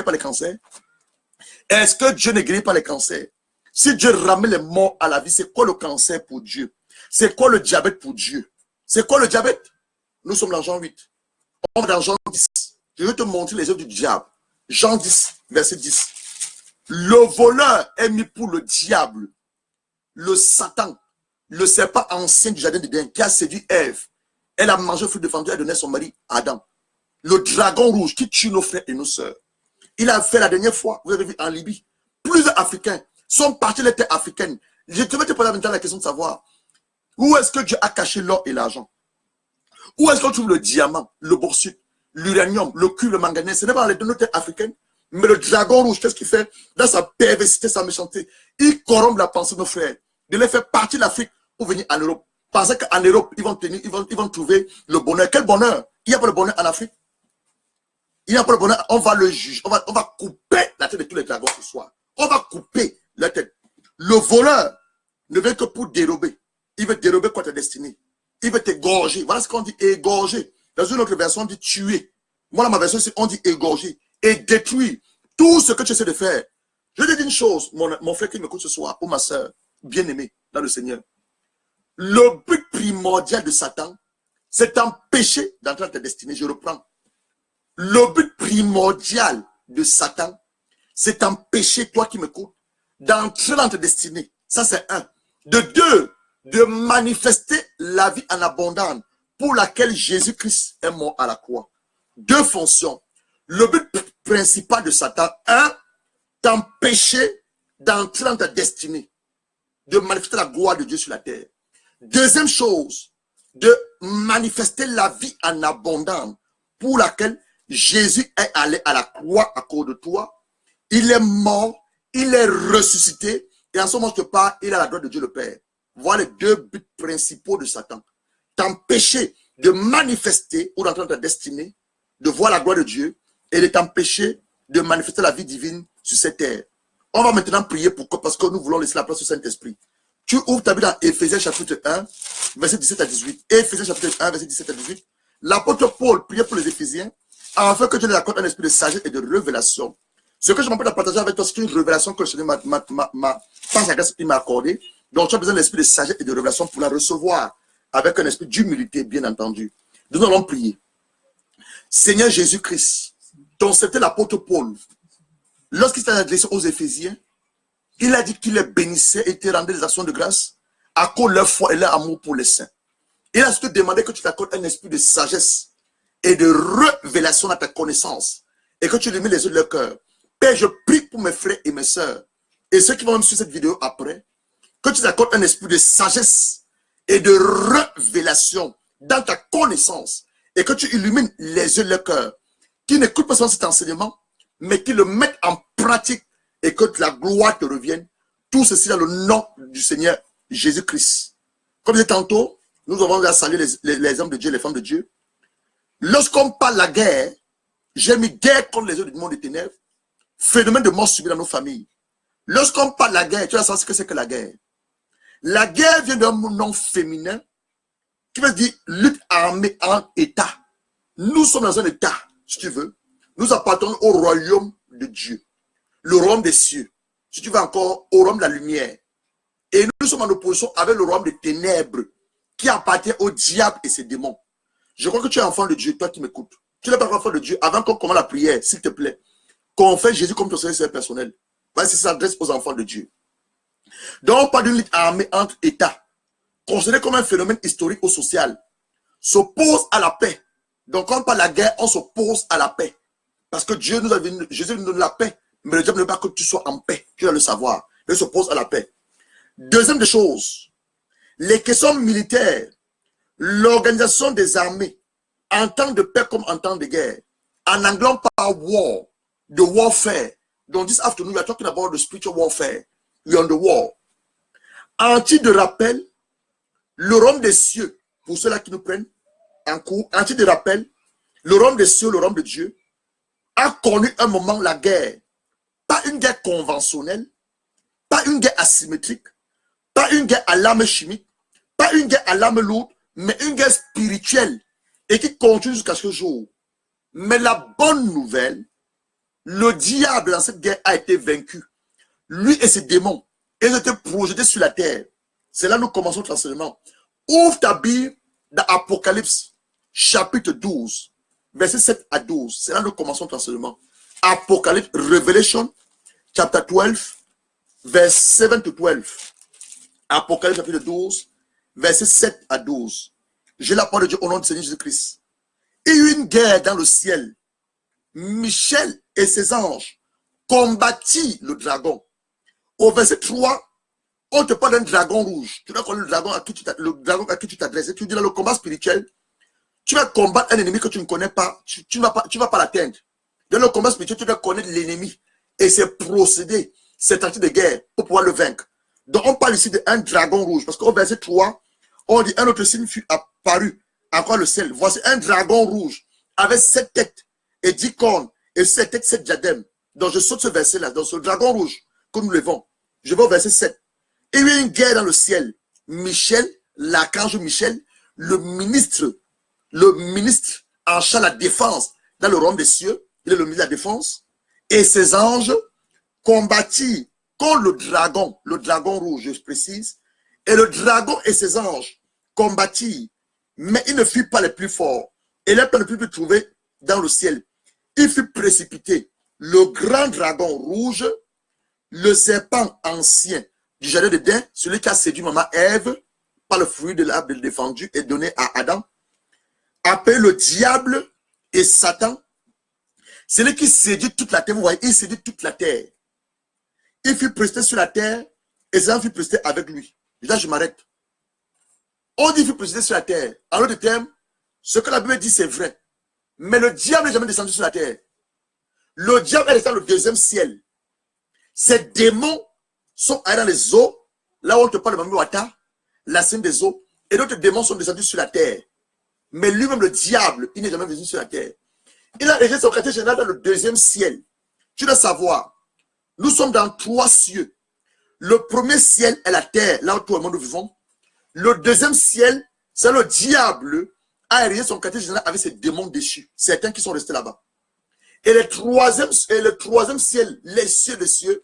pas les cancers. Est-ce que Dieu ne guérit pas les cancers? Si Dieu ramène les morts à la vie, c'est quoi le cancer pour Dieu? C'est quoi le diabète pour Dieu? C'est quoi le diabète? Nous sommes dans Jean 8. On va dans Jean 10. Je vais te montrer les œuvres du diable. Jean 10, verset 10. Le voleur est mis pour le diable, le Satan, le serpent ancien du jardin d'Éden qui a séduit Ève. Elle a mangé le fruit défendu et a donné à son mari Adam. Le dragon rouge qui tue nos frères et nos sœurs. Il a fait la dernière fois, vous avez vu en Libye, plusieurs Africains sont partis de la terre africaine. Je te vais te poser maintenant la question de savoir où est-ce que Dieu a caché l'or et l'argent? Où est-ce qu'on trouve le diamant, le bauxite, l'uranium, le cuivre, le manganèse? Ce n'est pas dans nos terres africaines. Mais le dragon rouge, qu'est-ce qu'il fait? Dans sa perversité, sa méchanceté, il corrompt la pensée de nos frères. De les faire partir de l'Afrique pour venir en Europe. Parce qu'en Europe, ils vont trouver le bonheur. Quel bonheur? Il n'y a pas de bonheur en Afrique. Il n'y a pas de bonheur. On va le juger. On va couper la tête de tous les dragons ce soir. On va couper la tête. Le voleur ne veut que pour dérober. Il veut dérober quoi ta destinée. Il veut t'égorger. Voilà ce qu'on dit, égorger. Dans une autre version, on dit tuer. Moi, dans ma version, on dit égorger. Et détruire tout ce que tu essaies de faire. Je te dis une chose, mon frère qui m'écoute ce soir, ou ma soeur, bien-aimée dans le Seigneur. Le but primordial de Satan, c'est d'empêcher d'entrer dans ta destinée. Je reprends. Le but primordial de Satan, c'est d'empêcher, toi qui m'écoutes, d'entrer dans ta destinée. Ça, c'est un. De deux, de manifester la vie en abondance pour laquelle Jésus-Christ est mort à la croix. Deux fonctions. Le but principal de Satan, un, t'empêcher d'entrer dans ta destinée, de manifester la gloire de Dieu sur la terre. Deuxième chose, de manifester la vie en abondance pour laquelle Jésus est allé à la croix à cause de toi. Il est mort, il est ressuscité, et en ce moment je te parle, il est à la droite de Dieu le Père. Voilà les deux buts principaux de Satan. T'empêcher de manifester ou d'entrer dans ta destinée, de voir la gloire de Dieu, et de t'empêcher de manifester la vie divine sur cette terre. On va maintenant prier pourquoi? Parce que nous voulons laisser la place au Saint-Esprit. Tu ouvres ta Bible dans Éphésiens chapitre 1, verset 17 à 18. Éphésiens chapitre 1, verset 17 à 18. L'apôtre Paul priait pour les Éphésiens afin que Dieu leur accorde un esprit de sagesse et de révélation. Ce que je m'apprête à partager avec toi, c'est une révélation que le Seigneur m'a accordée. Donc tu as besoin d'un esprit de sagesse et de révélation pour la recevoir avec un esprit d'humilité, bien entendu. Nous allons prier. Seigneur Jésus-Christ, dont c'était l'apôtre Paul, lorsqu'il s'est adressé aux Éphésiens, il a dit qu'il les bénissait et te rendait des actions de grâce à cause de leur foi et leur amour pour les saints. Il a surtout demandé que tu t'accordes un esprit de sagesse et de révélation à ta connaissance et que tu illumines les yeux de leur cœur. Père, je prie pour mes frères et mes sœurs et ceux qui vont me suivre cette vidéo après, que tu accordes un esprit de sagesse et de révélation dans ta connaissance et que tu illumines les yeux de leur cœur, qui n'écoutent pas seulement cet enseignement, mais qui le mettent en pratique et que la gloire te revienne. Tout ceci dans le nom du Seigneur Jésus-Christ. Comme je disais tantôt, nous avons à saluer les hommes de Dieu, les femmes de Dieu. Lorsqu'on parle de la guerre, j'ai mis guerre contre les autres du monde des ténèbres, phénomène de mort subie dans nos familles. Lorsqu'on parle de la guerre, tu vas savoir ce que c'est que la guerre. La guerre vient d'un nom féminin qui veut dire lutte armée en État. Nous sommes dans un État, si tu veux. Nous appartenons au royaume de Dieu, le royaume des cieux. Si tu veux encore, au royaume de la lumière. Et nous sommes en opposition avec le royaume des ténèbres qui appartient au diable et ses démons. Je crois que tu es enfant de Dieu, toi qui m'écoutes. Tu n'es pas enfant de Dieu. Avant qu'on commence la prière, s'il te plaît, confesse Jésus comme ton Seigneur personnel. Parce que ça s'adresse aux enfants de Dieu. Donc, on parle d'une lutte armée entre États, considérée comme un phénomène historique ou social, s'oppose à la paix. Donc, quand on parle de la guerre, on s'oppose à la paix. Parce que Dieu nous a donné, Jésus nous donne la paix. Mais le diable ne veut pas que tu sois en paix. Tu dois le savoir. Il s'oppose à la paix. Deuxième des choses, les questions militaires, l'organisation des armées, en temps de paix comme en temps de guerre, en anglais on parle war, de warfare. Donc this afternoon we are talking about the spiritual warfare. We are on the war. En titre de rappel, le royaume des cieux, pour ceux-là qui nous prennent en cours, en titre de rappel, le royaume des cieux, le royaume de Dieu, a connu un moment la guerre. Pas une guerre conventionnelle, pas une guerre asymétrique, pas une guerre à l'arme chimique, pas une guerre à l'arme lourde, mais une guerre spirituelle et qui continue jusqu'à ce jour. Mais la bonne nouvelle, le diable dans cette guerre a été vaincu. Lui et ses démons, ils étaient projetés sur la terre. C'est là que nous commençons notre enseignement. Ouvre ta Bible dans Apocalypse, chapitre 12, versets 7 à 12. C'est là que nous commençons notre enseignement. Apocalypse, Revelation, chapter 12, verse 7 to 12. Apocalypse, chapitre 12, versets 7 à 12. J'ai la parole de Dieu au nom du Seigneur Jésus-Christ. Il y a eu une guerre dans le ciel. Michel et ses anges combattirent le dragon. Au verset 3, on te parle d'un dragon rouge. Tu dois connaître le dragon à qui tu t'adresses. Tu dis dans le combat spirituel, tu vas combattre un ennemi que tu ne connais pas. Tu ne vas pas l'atteindre. Dans le combat spirituel, tu dois connaître l'ennemi et ses procédés, ses tactiques de guerre pour pouvoir le vaincre. Donc on parle ici d'un dragon rouge. Parce qu'au verset 3, on dit un autre signe fut apparu encore le ciel. Voici un dragon rouge avec 7 têtes et 10 cornes et 7 têtes, 7 diadèmes. Donc je saute ce verset-là, dans ce dragon rouge que nous levons. Je vais au verset 7. Et il y a eu une guerre dans le ciel. Michel, l'archange Michel, le ministre en charge de la défense dans le royaume des cieux, il est le ministre de la défense, et ses anges combattirent contre le dragon rouge, je précise, et le dragon et ses anges combattirent, mais ils ne furent pas les plus forts, et les ne purent trouver dans le ciel. Il fut précipité, le grand dragon rouge, le serpent ancien du jardin d'Éden, celui qui a séduit maman Ève par le fruit de l'arbre défendu et donné à Adam, appelé le diable et Satan, celui qui séduit toute la terre. Vous voyez, il séduit toute la terre. Il fut précipité sur la terre et Satan fut précipité avec lui. Là, je m'arrête. On dit qu'il fut précipité sur la terre. En d'autres termes, ce que la Bible dit, c'est vrai. Mais le diable n'est jamais descendu sur la terre. Le diable est resté dans le deuxième ciel. Ces démons sont allés dans les eaux, là où on te parle de Mamouata, la scène des eaux, et d'autres démons sont descendus sur la terre. Mais lui-même, le diable, il n'est jamais venu sur la terre. Il a réalisé son quartier général dans le deuxième ciel. Tu dois savoir, nous sommes dans 3 cieux. Le premier ciel est la terre, là où tout le monde nous vivons. Le deuxième ciel, c'est le diable a réalisé son quartier général avec ses démons déchus. Certains qui sont restés là-bas. Et le troisième ciel, les cieux des cieux,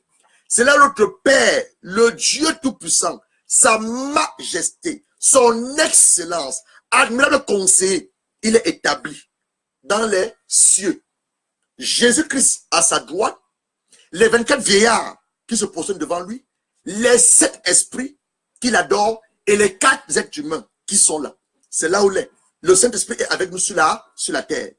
c'est là notre Père, le Dieu Tout-Puissant, sa majesté, son excellence, admirable conseiller, il est établi dans les cieux. Jésus-Christ à sa droite, les 24 vieillards qui se prosternent devant lui, les 7 esprits qu'il adore et les 4 êtres humains qui sont là. C'est là où le Saint-Esprit est avec nous sur la terre.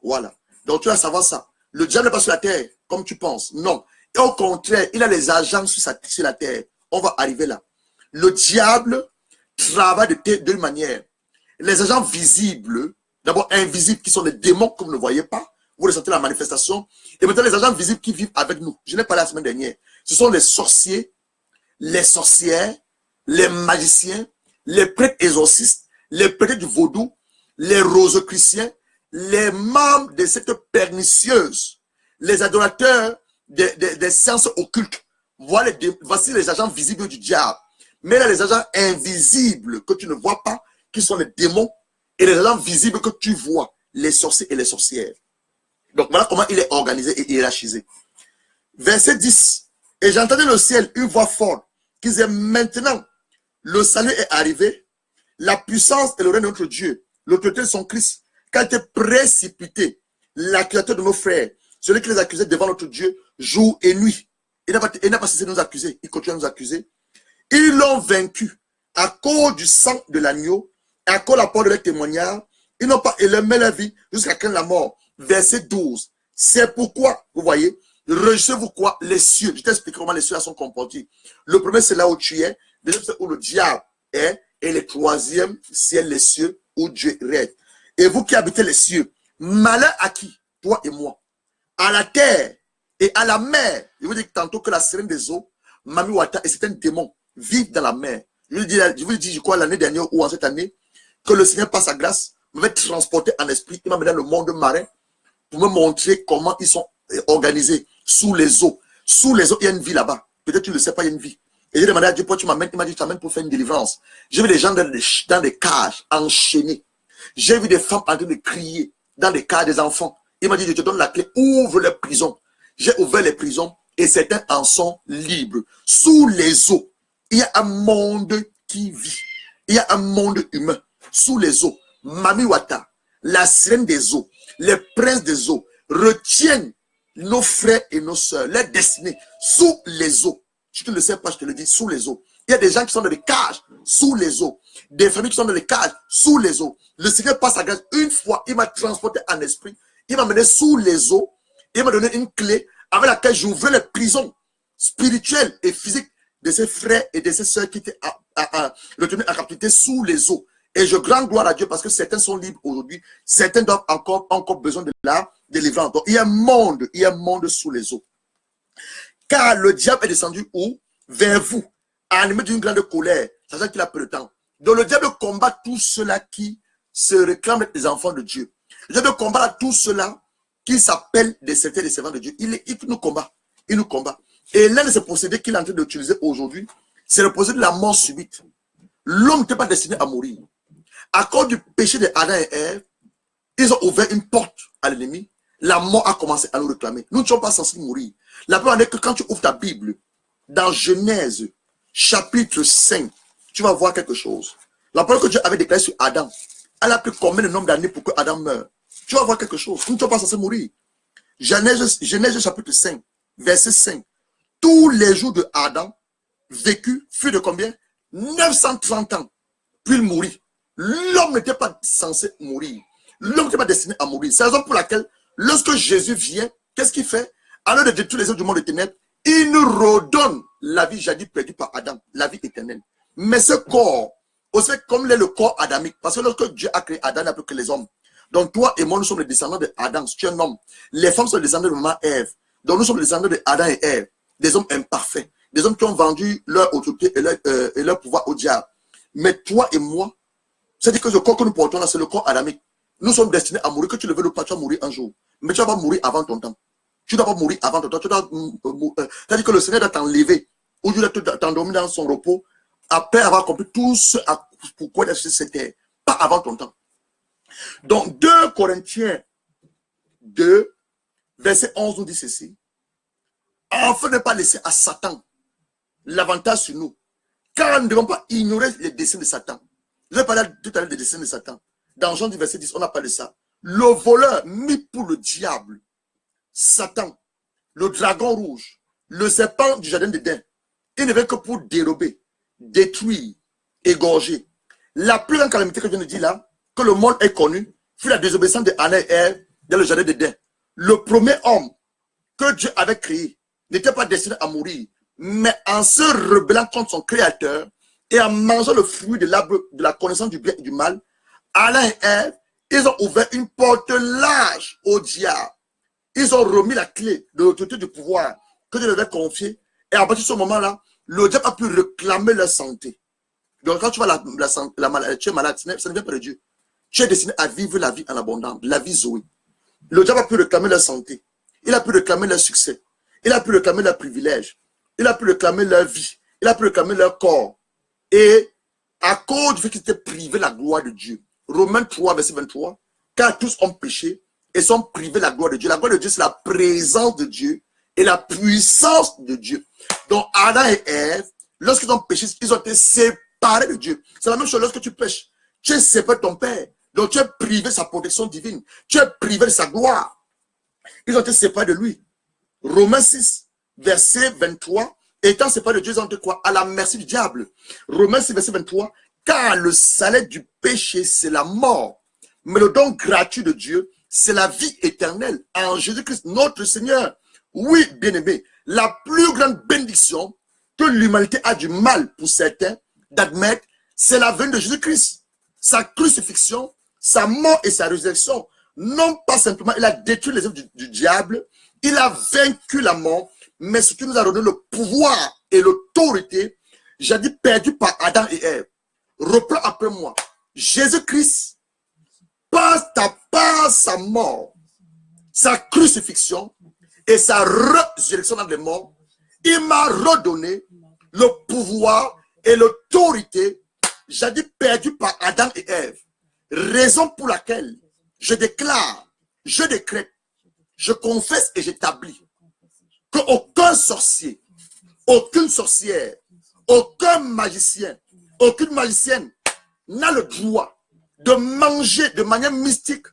Voilà. Donc tu vas savoir ça. Le diable n'est pas sur la terre, comme tu penses. Non. Et au contraire, il a les agents sur la terre. On va arriver là. Le diable travaille de deux manières. Les agents visibles, d'abord invisibles, qui sont les démons que vous ne voyez pas. Vous ressentez la manifestation. Et maintenant, les agents visibles qui vivent avec nous. Je n'ai pas la semaine dernière. Ce sont les sorciers, les sorcières, les magiciens, les prêtres exorcistes, les prêtres du vaudou, les rosicruciens, les membres de cette pernicieuse, les adorateurs des sciences occultes. Voici les agents visibles du diable. Mais là, les agents invisibles que tu ne vois pas, qui sont les démons, et les agents visibles que tu vois, les sorciers et les sorcières. Donc voilà comment il est organisé et hiérarchisé. Verset 10. Et j'entendais le ciel, une voix forte, qui disait maintenant, le salut est arrivé, la puissance et le règne de notre Dieu, l'autorité de son Christ, qui a été précipité, l'accusateur de nos frères, celui qui les accusait devant notre Dieu, jour et nuit. Il n'a pas cessé de nous accuser, il continue à nous accuser. Ils l'ont vaincu à cause du sang de l'agneau, à cause de la parole de leur témoignage. Ils n'ont pas élevé la vie jusqu'à quand la mort. Verset 12. C'est pourquoi, vous voyez, réjouissez-vous quoi? Les cieux. Je t'explique comment les cieux sont comportés. Le premier, c'est là où tu es. Le deuxième, c'est où le diable est. Et le troisième, c'est les cieux où Dieu règne. Et vous qui habitez les cieux, malheur à qui? Toi et moi. À la terre et à la mer. Je vous dis tantôt que la sirène des eaux, Mami Wata et certains démons vivent dans la mer. Je vous dis, je crois, l'année dernière ou en cette année, que le Seigneur, par sa grâce, m'avait transporté en esprit. Il m'a mené dans le monde marin pour me montrer comment ils sont organisés sous les eaux. Sous les eaux, il y a une vie là-bas. Peut-être tu ne le sais pas, il y a une vie. Et j'ai demandé à Dieu, pourquoi tu m'amènes? Il m'a dit, tu m'amènes pour faire une délivrance. J'ai vu des gens dans des cages, enchaînés. J'ai vu des femmes en train de crier dans des cages des enfants. Il m'a dit, je te donne la clé, ouvre les prisons. J'ai ouvert les prisons et certains en sont libres. Sous les eaux, il y a un monde qui vit. Il y a un monde humain. Sous les eaux, Mami Wata, la sirène des eaux, les princes des eaux, retiennent nos frères et nos sœurs, leur destinée, sous les eaux. Si tu ne le sais pas, je te le dis, sous les eaux. Il y a des gens qui sont dans les cages, sous les eaux. Des familles qui sont dans les cages, sous les eaux. Le Seigneur, par sa grâce, une fois, il m'a transporté en esprit. Il m'a mené sous les eaux. Il m'a donné une clé avec laquelle j'ouvrais les prisons spirituelles et physiques de ses frères et de ses sœurs qui étaient retenus en captivité sous les eaux. Et je rends gloire à Dieu parce que certains sont libres aujourd'hui. Certains doivent encore besoin de la délivrance. Donc, il y a un monde sous les eaux. Car le diable est descendu où? Vers vous, animé d'une grande colère, sachant qu'il a peu de temps. Donc, le diable combat tous ceux-là qui se réclament être des enfants de Dieu. Le diable combat tous ceux-là qui s'appellent des sectaires des servants de Dieu. Il nous combat. Il nous combat. Et l'un de ces procédés qu'il est en train d'utiliser aujourd'hui, c'est le procédé de la mort subite. L'homme n'était pas destiné à mourir. À cause du péché de Adam et Ève, ils ont ouvert une porte à l'ennemi. La mort a commencé à nous réclamer. Nous ne sommes pas censés mourir. La preuve est que quand tu ouvres ta Bible, dans Genèse, chapitre 5, tu vas voir quelque chose. La parole que Dieu avait déclarée sur Adam, elle a pris combien de nombre d'années pour que Adam meure? Tu vas voir quelque chose. Nous ne sommes pas censés mourir. Genèse chapitre 5, verset 5. Tous les jours de Adam vécu furent de combien? 930 ans. Puis il mourit. L'homme n'était pas censé mourir. L'homme n'était pas destiné à mourir. C'est la raison pour laquelle, lorsque Jésus vient, qu'est-ce qu'il fait? Alors de détruire les œuvres du monde de ténèbres, il nous redonne la vie jadis perdue par Adam, la vie éternelle. Mais ce corps, aussi comme le corps adamique, parce que lorsque Dieu a créé Adam, il n'a plus que les hommes. Donc toi et moi, nous sommes les descendants de Adam. Si tu es un homme, les femmes sont les descendants de maman Ève. Donc nous sommes les descendants de Adam et Ève. Des hommes imparfaits. Des hommes qui ont vendu leur autorité et leur pouvoir au diable. Mais toi et moi, c'est-à-dire que le corps que nous portons là, c'est le corps adamique. Nous sommes destinés à mourir, que tu le veux ou pas, tu vas mourir un jour. Mais tu vas pas mourir avant ton temps. Tu ne dois pas mourir avant ton temps. C'est-à-dire que le Seigneur doit t'enlever. Ou Dieu doit t'endormir dans son repos après avoir accompli tout ce pourquoi il a sur cette terre. Pas avant ton temps. Donc 2 Corinthiens 2, verset 11 nous dit ceci. Enfin, ne pas laisser à Satan l'avantage sur nous. Car nous ne devons pas ignorer les desseins de Satan. Je vais parler tout à l'heure des desseins de Satan. Dans Jean 10, verset 10, on a parlé de ça. Le voleur mis pour le diable, Satan, le dragon rouge, le serpent du jardin d'Éden, il ne vient que pour dérober, détruire, égorger. La plus grande calamité que je viens de dire là, que le monde ait connue, fut la désobéissance de Anna et Ève dans le jardin d'Éden. le premier homme que Dieu avait créé n'était pas destiné à mourir, mais en se rebellant contre son créateur et en mangeant le fruit de l'arbre de la connaissance du bien et du mal, Adam et Ève, ils ont ouvert une porte large au diable. Ils ont remis la clé de l'autorité du pouvoir que Dieu leur avait confié. Et à partir de ce moment-là, le diable a pu réclamer leur santé. Donc quand tu vois la maladie, tu es malade, ça ne vient pas de Dieu. Tu es destiné à vivre la vie en abondance, la vie Zoé. Le diable a pu réclamer leur santé. Il a pu réclamer leur succès. Il a pu réclamer leurs privilèges. Il a pu réclamer leur vie. Il a pu réclamer leur corps. Et à cause du fait qu'ils étaient privés de la gloire de Dieu. Romains 3, verset 23. Car tous ont péché et sont privés de la gloire de Dieu. La gloire de Dieu, c'est la présence de Dieu et la puissance de Dieu. Donc Adam et Ève, lorsqu'ils ont péché, ils ont été séparés de Dieu. C'est la même chose lorsque tu pêches. Tu es séparé de ton Père. Donc tu es privé de sa protection divine. Tu es privé de sa gloire. Ils ont été séparés de lui. Romains 6, verset 23. Étant séparés de Dieu, ils ont été quoi? À la merci du diable. Romains 6, verset 23. Car le salaire du péché, c'est la mort. Mais le don gratuit de Dieu, c'est la vie éternelle en Jésus-Christ, notre Seigneur. Oui, bien-aimé, la plus grande bénédiction que l'humanité a du mal pour certains d'admettre, c'est la venue de Jésus-Christ. Sa crucifixion, sa mort et sa résurrection. Non pas simplement, il a détruit les œuvres du diable, il a vaincu la mort, mais surtout nous a donné le pouvoir et l'autorité, j'ai dit perdu par Adam et Ève. Reprends après moi. Jésus-Christ, par sa mort, sa crucifixion et sa résurrection dans les morts, il m'a redonné le pouvoir et l'autorité, j'ai dit perdu par Adam et Ève. Raison pour laquelle je déclare, je décrète, je confesse et j'établis qu'aucun sorcier, aucune sorcière, aucun magicien, aucune magicienne n'a le droit de manger de manière mystique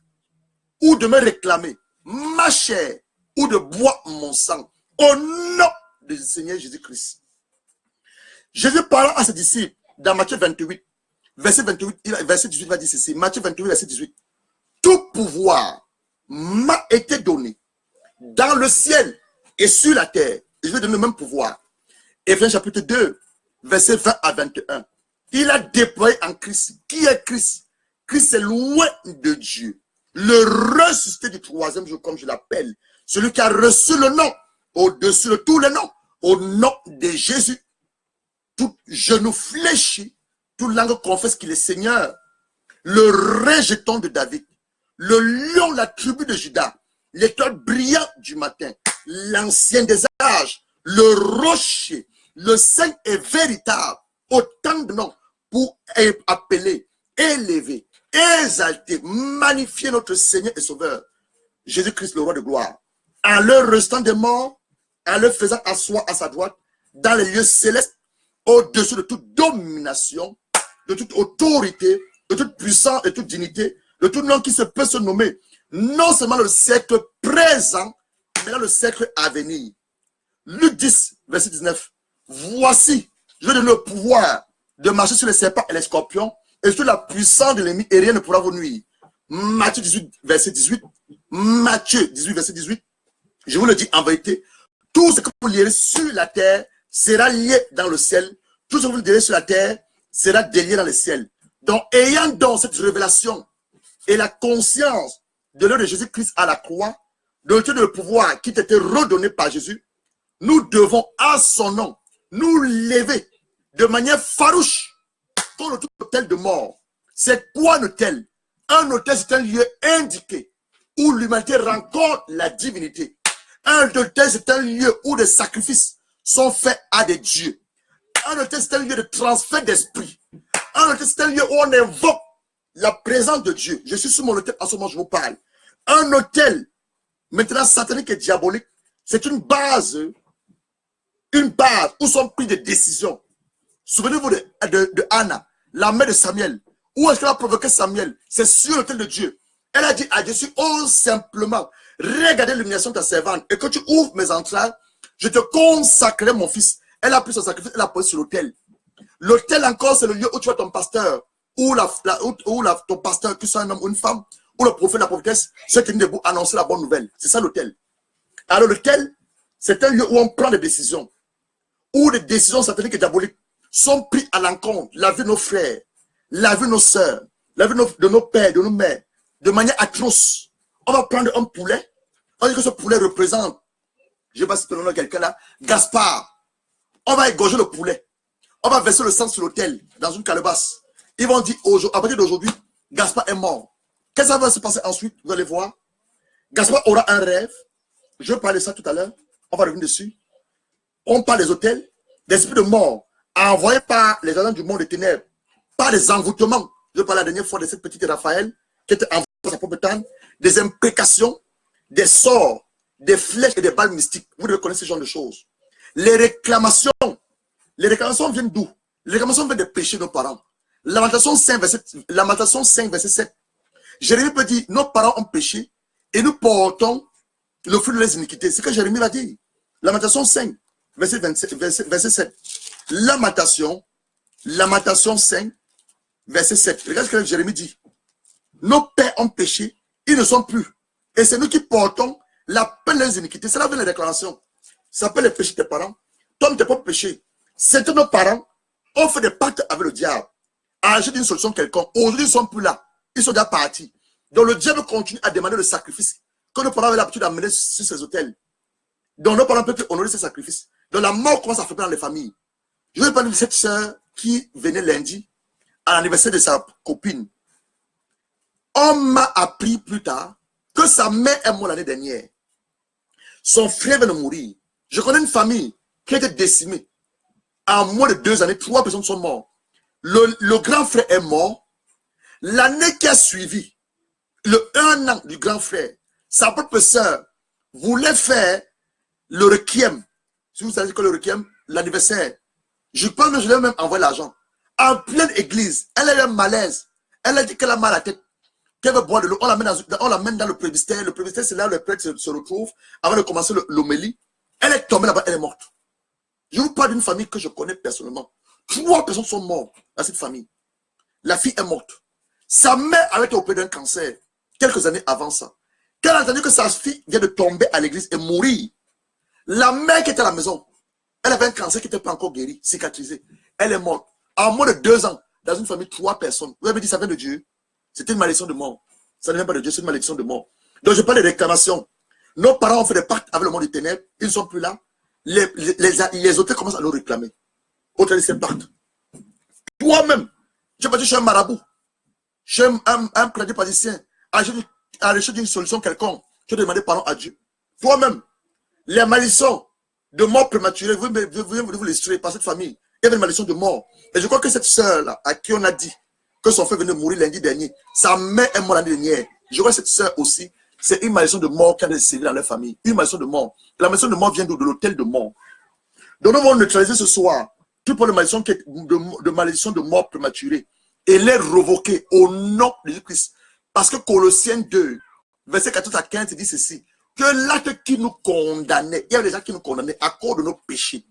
ou de me réclamer ma chair ou de boire mon sang au nom du Seigneur Jésus-Christ. Jésus parlant à ses disciples dans Matthieu 28, verset 28, verset 18 va dire ceci. Matthieu 28, verset 18. Tout pouvoir m'a été donné dans le ciel et sur la terre. Et je vais donner le même pouvoir. Éphésiens chapitre 2, verset 20 à 21. Il a déployé en Christ. Qui est Christ? Christ est loin de Dieu. Le ressuscité du troisième jour, comme je l'appelle. Celui qui a reçu le nom au-dessus de tous les noms. Au nom de Jésus. Tout genou fléchi, toute langue confesse qu'il est Seigneur. Le rejeton de David. Le lion, la tribu de Judas. L'étoile brillante du matin. L'ancien des âges. Le rocher. Le saint est véritable. Autant de noms pour appeler, élever, exalter, magnifier notre Seigneur et Sauveur, Jésus-Christ, le roi de gloire, en le restant des morts, en le faisant asseoir à sa droite, dans les lieux célestes, au-dessus de toute domination, de toute autorité, de toute puissance, de toute dignité, de tout nom qui se peut se nommer, non seulement dans le siècle présent, mais dans le siècle à venir. Luc 10, verset 19. Voici, je vais donner le pouvoir de marcher sur les serpents et les scorpions et sur la puissance de l'ennemi et rien ne pourra vous nuire. Matthieu 18, verset 18. Matthieu 18, verset 18. Je vous le dis en vérité, tout ce que vous lirez sur la terre sera lié dans le ciel. Tout ce que vous lirez sur la terre sera délié dans le ciel. Donc, ayant donc cette révélation et la conscience de l'œuvre de Jésus-Christ à la croix, de le pouvoir qui t'était redonné par Jésus, nous devons à son nom nous lever de manière farouche contre tout hôtel de mort. C'est quoi un hôtel? Un hôtel, c'est un lieu indiqué où l'humanité rencontre la divinité. Un hôtel, c'est un lieu où des sacrifices sont faits à des dieux. Un hôtel, c'est un lieu de transfert d'esprit. Un hôtel, c'est un lieu où on invoque la présence de Dieu. Je suis sur mon hôtel, en ce moment je vous parle. Un hôtel, maintenant satanique et diabolique, c'est une base où sont prises des décisions. Souvenez-vous de Anna, la mère de Samuel. Où est-ce qu'elle a provoqué Samuel? C'est sur l'autel de Dieu. Elle a dit à Jésus, oh simplement, regardez l'illumination de ta servante, et que tu ouvres mes entrailles, je te consacrerai mon fils. Elle a pris son sacrifice, elle l'a posé sur l'autel. L'autel encore, c'est le lieu où tu as ton pasteur, ou ton pasteur, que ce soit un homme ou une femme, où le prophète, la prophétesse se tenait debout, annoncer la bonne nouvelle. C'est ça l'autel. Alors l'autel, c'est un lieu où on prend des décisions, où des décisions sataniques et diaboliques sont prises à l'encontre, la vie de nos frères, la vie de nos sœurs, la vie de nos pères, de nos mères, de manière atroce. On va prendre un poulet, on dit que ce poulet représente, je ne sais pas si tu connais quelqu'un là, Gaspard. On va égorger le poulet. On va verser le sang sur l'autel, dans une calebasse. Ils vont dire, à partir d'aujourd'hui, Gaspard est mort. Qu'est-ce qui va se passer ensuite? Vous allez voir. Gaspard aura un rêve. Je vais parler de ça tout à l'heure. On va revenir dessus. On parle des autels, des esprits de mort, envoyés par les agents du monde des ténèbres, par des envoûtements. Je parlais la dernière fois de cette petite Raphaël, qui était envoyée par sa propre tante, des imprécations, des sorts, des flèches et des balles mystiques. Vous devez connaître ce genre de choses. Les réclamations viennent d'où? Les réclamations viennent des péchés de nos parents. Lamentation 5, verset 7. Jérémie peut dire, nos parents ont péché et nous portons le fruit de leurs iniquités. C'est ce que Jérémie va dire. Lamentation 5, verset 7. Lamentation 5, verset 7. Regarde ce que Jérémie dit. Nos pères ont péché, ils ne sont plus. Et c'est nous qui portons la peine de leurs iniquités. C'est là vient la déclaration. Ça s'appelle les péchés de tes parents. Toi, tes propres péchés. C'est que nos parents ont fait des pactes avec le diable. Agir d'une solution quelconque. Aujourd'hui, ils ne sont plus là. Ils sont déjà partis. Donc le diable continue à demander le sacrifice que nos parents avaient l'habitude d'amener sur ces hôtels. Donc nos parents peuvent plus honorer ces sacrifices. Donc la mort commence à frapper dans les familles. Je vais parler de cette sœur qui venait lundi à l'anniversaire de sa copine. On m'a appris plus tard que sa mère est morte l'année dernière. Son frère vient de mourir. Je connais une famille qui a été décimée. En moins de 2 années, 3 personnes sont mortes. Le grand frère est mort. L'année qui a suivi, le 1 an du grand frère, sa propre sœur voulait faire le requiem. Si vous savez que le requiem, l'anniversaire, je pense que je lui ai même envoyé l'argent. En pleine église, elle a eu un malaise. Elle a dit qu'elle a mal à la tête, qu'elle veut boire de l'eau. On l'amène dans le presbytère. Le presbytère, c'est là où le prêtre se retrouve avant de commencer l'homélie. Elle est tombée là-bas, elle est morte. Je vous parle d'une famille que je connais personnellement. 3 personnes sont mortes dans cette famille. La fille est morte. Sa mère avait été opérée d'un cancer quelques années avant ça. Quand elle a entendu que sa fille vient de tomber à l'église et mourir, la mère qui était à la maison, elle avait un cancer qui n'était pas encore guéri, cicatrisé. Elle est morte. En moins de 2 ans, dans une famille, 3 personnes. Vous avez dit ça vient de Dieu. C'était une malédiction de mort. Ça ne vient pas de Dieu, c'est une malédiction de mort. Donc je parle de réclamations. Nos parents ont fait des pactes avec le monde des ténèbres. Ils ne sont plus là. Les auteurs commencent à nous réclamer. Au-delà de ces pactes. Toi-même, tu vas dire, je suis un marabout. Je suis un prédicateur. À la recherche d'une solution quelconque. Tu dois demander pardon à Dieu. Toi-même, les malédictions de mort prématurée, vous vous l'illustrez par cette famille. Il y avait une malédiction de mort. Et je crois que cette sœur-là, à qui on a dit que son frère venait de mourir lundi dernier, sa mère est morte l'année dernière. Je crois que cette sœur aussi, c'est une malédiction de mort qui a été sévie dans leur famille. Une malédiction de mort. La malédiction de mort vient de l'hôtel de mort. Donc nous allons neutraliser ce soir tout pour les malédictions de malédiction de mort prématurée et les revoquer au nom de Jésus-Christ. Parce que Colossiens 2, verset 14 à 15, dit ceci, que l'acte qui nous condamnait, il y a des gens qui nous condamnaient à cause de nos péchés,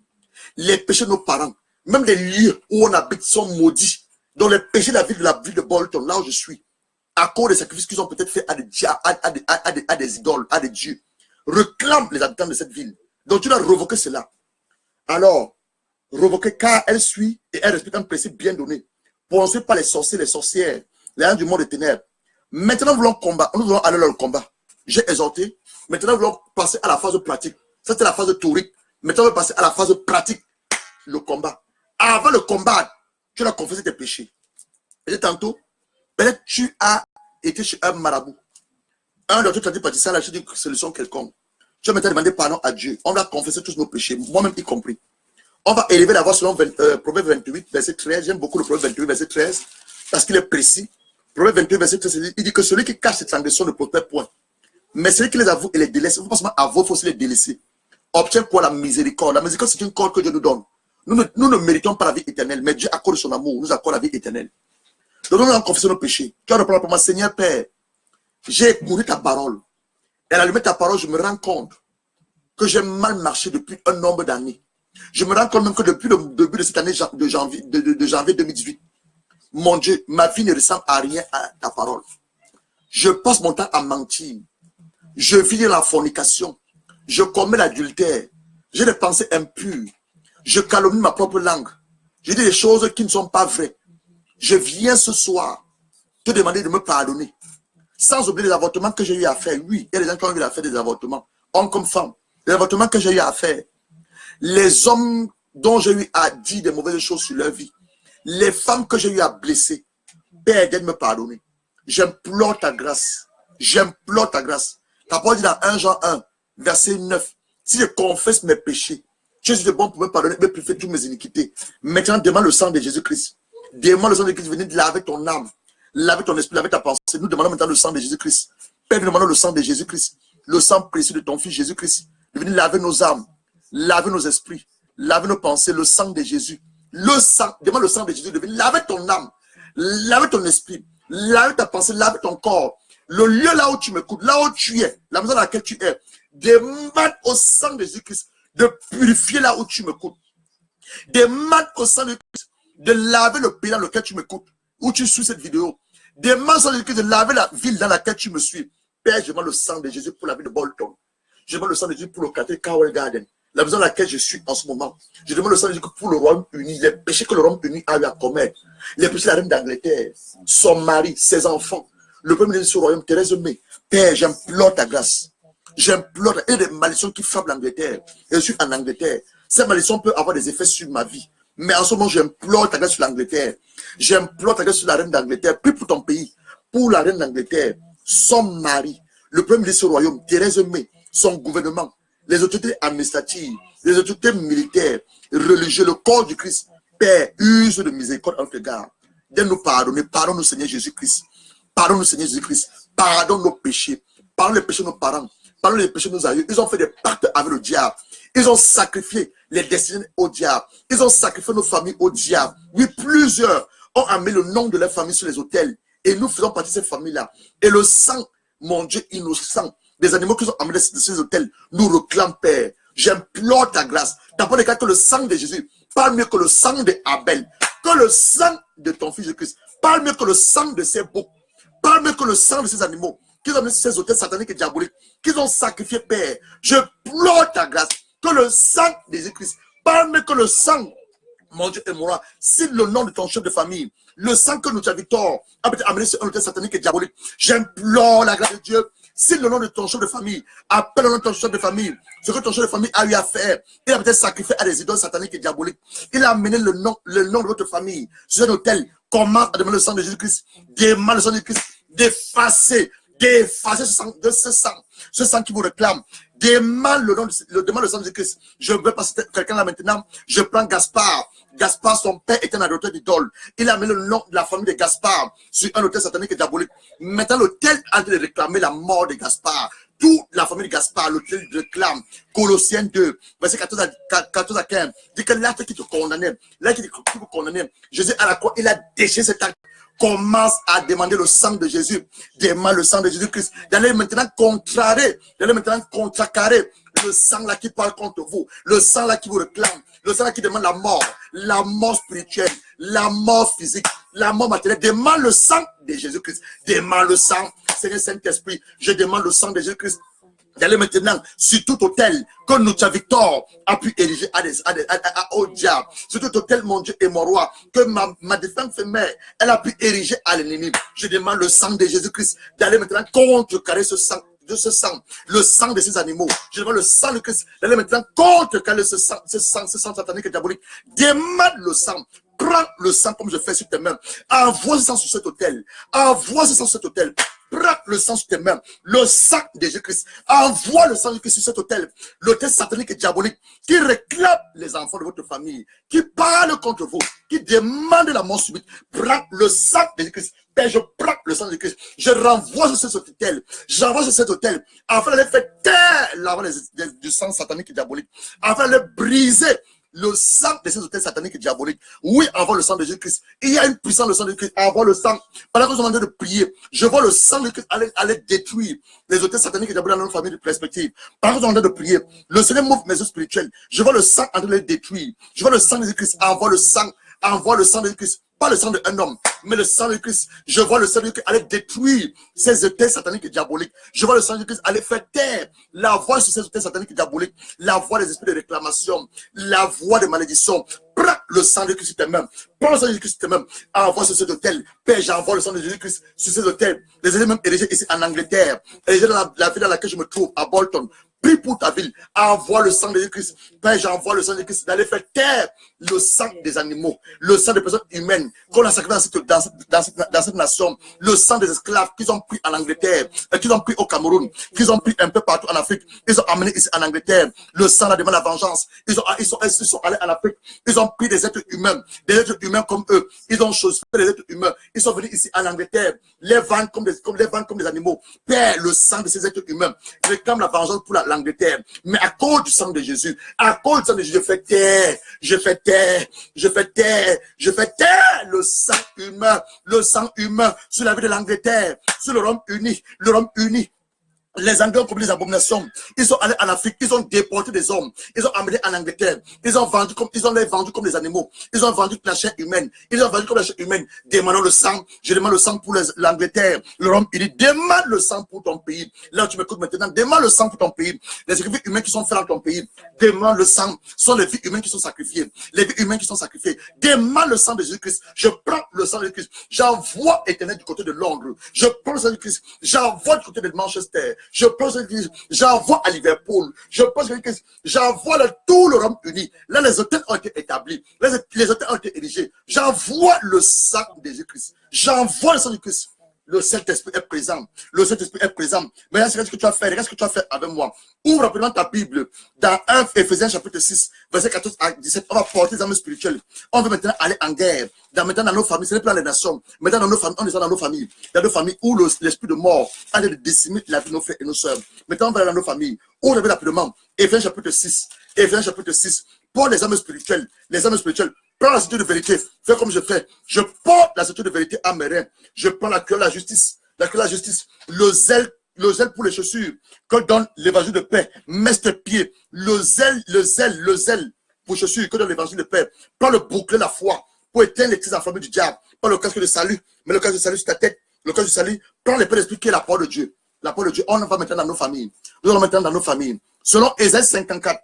les péchés de nos parents, même les lieux où on habite sont maudits, dont les péchés de la ville de Bolton, là où je suis, à cause des sacrifices qu'ils ont peut-être fait à des idoles, à des dieux, réclament les habitants de cette ville. Donc tu dois revoquer cela. Alors, revoquer car elle suit et elle respecte un principe bien donné. Pensez pas les sorciers, les sorcières, les gens du monde des ténèbres. Maintenant, nous voulons combattre, nous voulons aller dans le combat. J'ai exhorté. Maintenant, nous voulons passer à la phase pratique. Ça, c'était la phase théorique. Maintenant, on va passer à la phase pratique. Le combat. Avant le combat, tu dois confesser tes péchés. Et tantôt, peut-être tu as été chez un marabout. Un de t'a dit, pas dit ça, là, j'ai une solution quelconque. Tu vas maintenant demander pardon à Dieu. On va confesser tous nos péchés, moi-même y compris. On va élever la voix selon Proverbe 28, verset 13. J'aime beaucoup le Proverbe 28, verset 13, parce qu'il est précis. Proverbe 28, verset 13, il dit que celui qui cache ses transgressions ne prospère point. Mais celui qui les avoue et les délaisse, il ne faut pas seulement avouer, il faut aussi les délaisser. Obtient quoi? La miséricorde. La miséricorde, c'est une corde que Dieu nous donne. Nous ne méritons pas la vie éternelle, mais Dieu accorde son amour, nous accorde la vie éternelle. Donc nous allons confesser nos péchés. Tu vas reprendre pour moi, Seigneur Père, j'ai écouté ta parole. Et à la limite de ta parole, je me rends compte que j'ai mal marché depuis un nombre d'années. Je me rends compte même que depuis le début de cette année de janvier 2018, mon Dieu, ma vie ne ressemble à rien à ta parole. Je passe mon temps à mentir. Je vis dans la fornication. Je commets l'adultère. J'ai des pensées impures. Je calomnie ma propre langue. Je dis des choses qui ne sont pas vraies. Je viens ce soir te demander de me pardonner. Sans oublier les avortements que j'ai eu à faire. Oui, il y a des gens qui ont eu à faire des avortements. Hommes comme femmes. Les avortements que j'ai eu à faire. Les hommes dont j'ai eu à dire des mauvaises choses sur leur vie. Les femmes que j'ai eu à blesser. Père, aide me pardonner. J'implore ta grâce. J'implore ta grâce. Ta parole dit dans 1 Jean 1, verset 9. Si je confesse mes péchés, Jésus est bon pour me pardonner, me purifier toutes mes iniquités. Maintenant, demande le sang de Jésus-Christ. Demande le sang de Jésus-Christ de venir laver ton âme, laver ton esprit, laver ta pensée. Nous demandons maintenant le sang de Jésus-Christ. Père, nous demandons le sang de Jésus-Christ. Le sang précieux de ton fils Jésus-Christ. De venir laver nos âmes, laver nos esprits, laver nos pensées. Le sang de Jésus. Le sang, demande le sang de Jésus de venir laver ton âme, laver ton esprit, laver ta pensée, laver ton corps. Le lieu là où tu m'écoutes, là où tu es, la maison dans laquelle tu es, demande au sang de Jésus-Christ de purifier là où tu m'écoutes. Demande au sang de Jésus-Christ de laver le pays dans lequel tu m'écoutes, où tu suis cette vidéo. Demande au sang de Jésus-Christ de laver la ville dans laquelle tu me suis. Père, je demande le sang de Jésus pour la ville de Bolton. Je demande le sang de Jésus pour le quartier Cowell Garden, la maison dans laquelle je suis en ce moment. Je demande le sang de Jésus pour le Royaume-Uni, les péchés que le Royaume-Uni a eu à commettre, les péchés de la reine d'Angleterre, son mari, ses enfants, le premier ministre du Royaume, Thérèse May. Père, j'implore ta grâce. J'implore, et des malédictions qui frappent l'Angleterre. Et je suis en Angleterre. Ces malédictions peuvent avoir des effets sur ma vie. Mais en ce moment, j'implore ta grâce sur l'Angleterre. J'implore ta grâce sur la reine d'Angleterre. Puis pour ton pays, pour la reine d'Angleterre, son mari, le premier ministre du Royaume, Thérèse May, son gouvernement, les autorités administratives, les autorités militaires, religieuses, le corps du Christ. Père, use de miséricorde en notre égard. Donne-nous pardonner. Pardonne-nous, Seigneur Jésus-Christ. Pardonne-nous, Seigneur Jésus-Christ. Pardonne nos péchés. Pardonne les péchés de nos parents. Pardonne les péchés de nos aïeux. Ils ont fait des pactes avec le diable. Ils ont sacrifié les destinées au diable. Ils ont sacrifié nos familles au diable. Oui, plusieurs ont amené le nom de leur famille sur les autels. Et nous faisons partie de cette famille-là. Et le sang, mon Dieu innocent, des animaux qui sont amenés de ces hôtels, nous réclament, Père. J'implore ta grâce. D'abord, les cas que le sang de Jésus parle mieux que le sang d'Abel, que le sang de ton fils Jésus-Christ parle mieux que le sang de ces boucs, parle mieux que le sang de ces animaux qu'ils ont amenés sur ces hôtels sataniques et diaboliques, qu'ils ont sacrifié, Père. Je pleure ta grâce, que le sang de Jésus-Christ parle mieux que le sang, mon Dieu et moi, si le nom de ton chef de famille, le sang que nous avons tort, a été amené sur un hôtel satanique et diabolique, j'implore la grâce de Dieu. Si le nom de ton chef de famille appelle le nom de ton chef de famille, ce que ton chef de famille a eu à faire, il a peut-être sacrifié à des idoles sataniques et diaboliques. Il a amené le nom de votre famille sur un hôtel. Comment demander le sang de Jésus-Christ? Demande le sang de Jésus-Christ d'effacer ce sang qui vous réclame. Demande le sang de Jésus-Christ. Je veux passer quelqu'un là maintenant. Je prends Gaspard. Gaspard, son père était un adorateur d'idole. Il a mis le nom de la famille de Gaspard sur un hôtel satanique et diabolique. Maintenant, l'hôtel a de réclamer la mort de Gaspard. Toute la famille de Gaspard, l'hôtel réclame. Colossiens 2, verset 14 à 15. Dit que l'acte qui te condamnait, Jésus à la croix, il a déchiré cet acte. Commence à demander le sang de Jésus. Demande le sang de Jésus-Christ. D'aller maintenant contrecarrer le sang là qui parle contre vous. Le sang là qui vous réclame. Le sang là qui demande la mort spirituelle, la mort physique, la mort matérielle. Demande le sang de Jésus-Christ. Demande le sang, Seigneur Saint-Esprit. Je demande le sang de Jésus-Christ. D'aller maintenant sur tout hôtel que notre Victor a pu ériger au diable. Sur tout hôtel, mon Dieu et mon roi, que ma défunte femelle, elle a pu ériger à l'ennemi. Je demande le sang de Jésus-Christ d'aller maintenant contrecarrer ce sang. Le sang de ces animaux. Je demande le sang de Christ d'aller maintenant contrecarrer ce sang satanique et diabolique. Demande le sang. Prends le sang comme je fais sur tes mains. Envoie ce sang sur cet hôtel. Envoie ce sang sur cet hôtel. Prends le sang sur tes mains. Le sang de Jésus-Christ. Envoie le sang de Jésus-Christ sur cet hôtel. L'hôtel satanique et diabolique qui réclame les enfants de votre famille, qui parle contre vous, qui demande la mort subite. Prends le sang de Jésus-Christ. Père, je prends le sang de Christ. Je renvoie sur cet hôtel. J'envoie sur cet hôtel afin de faire taire l'avant du sang satanique et diabolique. Afin de briser le sang de ces hôtels sataniques et diaboliques. Oui, envoie le sang de Jésus-Christ. Il y a une puissance de sang de Christ. Envoie le sang. Pendant que nous sommes en train de prier, je vois le sang de Christ aller détruire les hôtels sataniques et diaboliques dans notre famille de perspective. Pendant que nous sommes en train de prier, le Seigneur m'ouvre mes yeux spirituels. Je vois le sang en train de les détruire. Je vois le sang de Jésus-Christ. Envoie le sang envoie le sang de Christ. Pas le sang d'un homme, mais le sang de Christ. Je vois le sang de Christ aller détruire ces hôtels sataniques et diaboliques. Je vois le sang de Christ aller faire taire la voix sur ces hôtels sataniques et diaboliques, la voix des esprits de réclamation, la voix de malédiction. Prends le sang de Christ sur tes mains. Prends le sang de Christ sur tes mains. Envoie sur cet hôtel. Père, j'envoie le sang de Jésus-Christ sur ces hôtels. Les hôtels même érigés ici en Angleterre. Érigés dans la ville dans laquelle je me trouve, à Bolton. Prie pour ta ville. Envoie le sang de Jésus-Christ. Père, j'envoie le sang de Christ d'aller faire taire le sang des animaux, le sang des personnes humaines qu'on a sacrifié dans cette nation, le sang des esclaves qu'ils ont pris en Angleterre, qu'ils ont pris au Cameroun, qu'ils ont pris un peu partout en Afrique. Ils ont amené ici en Angleterre. Le sang la demande la vengeance. Ils sont allés en Afrique. Ils ont pris des êtres humains comme eux. Ils ont choisi des êtres humains. Ils sont venus ici en Angleterre, les vendre comme des animaux. Père, le sang de ces êtres humains réclame la vengeance pour l'Angleterre. Mais à cause du sang de Jésus, à cause du sang de Jésus, je fais taire le sang humain sur la vie de l'Angleterre, sur le Rome uni. Les Anglais ont commis des abominations. Ils sont allés en Afrique, ils ont déporté des hommes. Ils ont amené en Angleterre. Ils ont les vendu comme des animaux. Ils ont vendu la chair humaine. Demandons le sang. Je demande le sang pour l'Angleterre. Le Rome uni. Demande le sang pour ton pays. Là où tu m'écoutes maintenant, demande le sang pour ton pays. Les sacrifices humains qui sont faits dans ton pays. Demande le sang. Ce sont les vies humaines qui sont sacrifiées. Les vies humaines qui sont sacrifiées. Demande le sang de Jésus-Christ. Je prends le sang de Jésus-Christ. J'envoie Éternel du côté de Londres. Je prends le sang de Jésus-Christ. J'envoie du côté de Manchester. Je pense que j'envoie à Liverpool. Je pense que j'envoie tout le Rome uni. Là, les hôtels ont été établis. Les hôtels ont été érigés. J'envoie le sang de Jésus-Christ. J'envoie le sang de Christ. Le Saint-Esprit est présent. Le Saint-Esprit est présent. Maintenant, c'est ce que tu vas faire. Regarde ce que tu vas faire avec moi. Ouvre rapidement ta Bible. Dans 1 Éphésiens chapitre 6, verset 14 à 17. On va porter les armes spirituelles. On veut maintenant aller en guerre. Maintenant, dans nos familles, ce n'est pas les nations. Maintenant, dans nos familles, on est dans nos familles. Dans nos familles où l'esprit de mort a décimé la vie de nos frères et nos sœurs. Maintenant, on va aller dans nos familles. Ouvre rapidement. Éphésiens chapitre 6. Éphésiens chapitre 6. Pour les armes spirituelles. Les armes spirituelles. Prends la ceinture de vérité. Fais comme je fais. Je porte la ceinture de vérité à mes reins. Je prends la cœur de la justice. La cœur de la justice. Le zèle pour les chaussures que donne l'évangile de paix. Mets tes pieds. Le zèle pour les chaussures que donne l'évangile de paix. Prends le bouclier, la foi, pour éteindre les tirs enflammés du diable. Prends le casque de salut. Mets le casque de salut sur ta tête. Le casque de salut. Prends l'épée d'esprit qui est la parole de Dieu. La parole de Dieu. On va maintenant dans nos familles. Nous allons maintenant dans nos familles. Selon Ésaïe 54.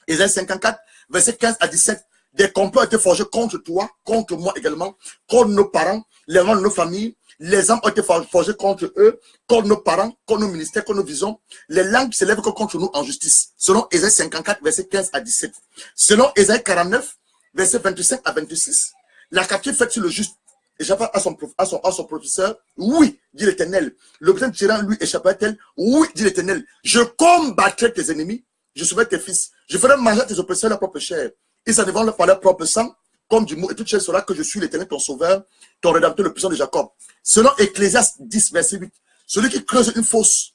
Ésaïe 54, verset 15 à 17. Des complots ont été forgés contre toi, contre moi également, contre nos parents, les membres de nos familles. Les âmes ont été forgés contre eux, contre nos parents, contre nos ministères, contre nos visions. Les langues s'élèvent contre nous en justice. Selon Ésaïe 54, verset 15 à 17. Selon Ésaïe 49, verset 25 à 26. La captive faite sur le juste échappa à son professeur. Oui, dit l'Éternel. Le président tyran lui échappa-t-elle? Oui, dit l'Éternel. Je combattrai tes ennemis. Je sauverai tes fils. Je ferai manger à tes oppresseurs leur propre chair. Ils s'en vont par leur propre sang, comme du mot, et toute chair saura que je suis l'Éternel, ton sauveur, ton rédempteur, le puissant de Jacob. Selon Ecclésiaste 10, verset 8, celui qui creuse une fosse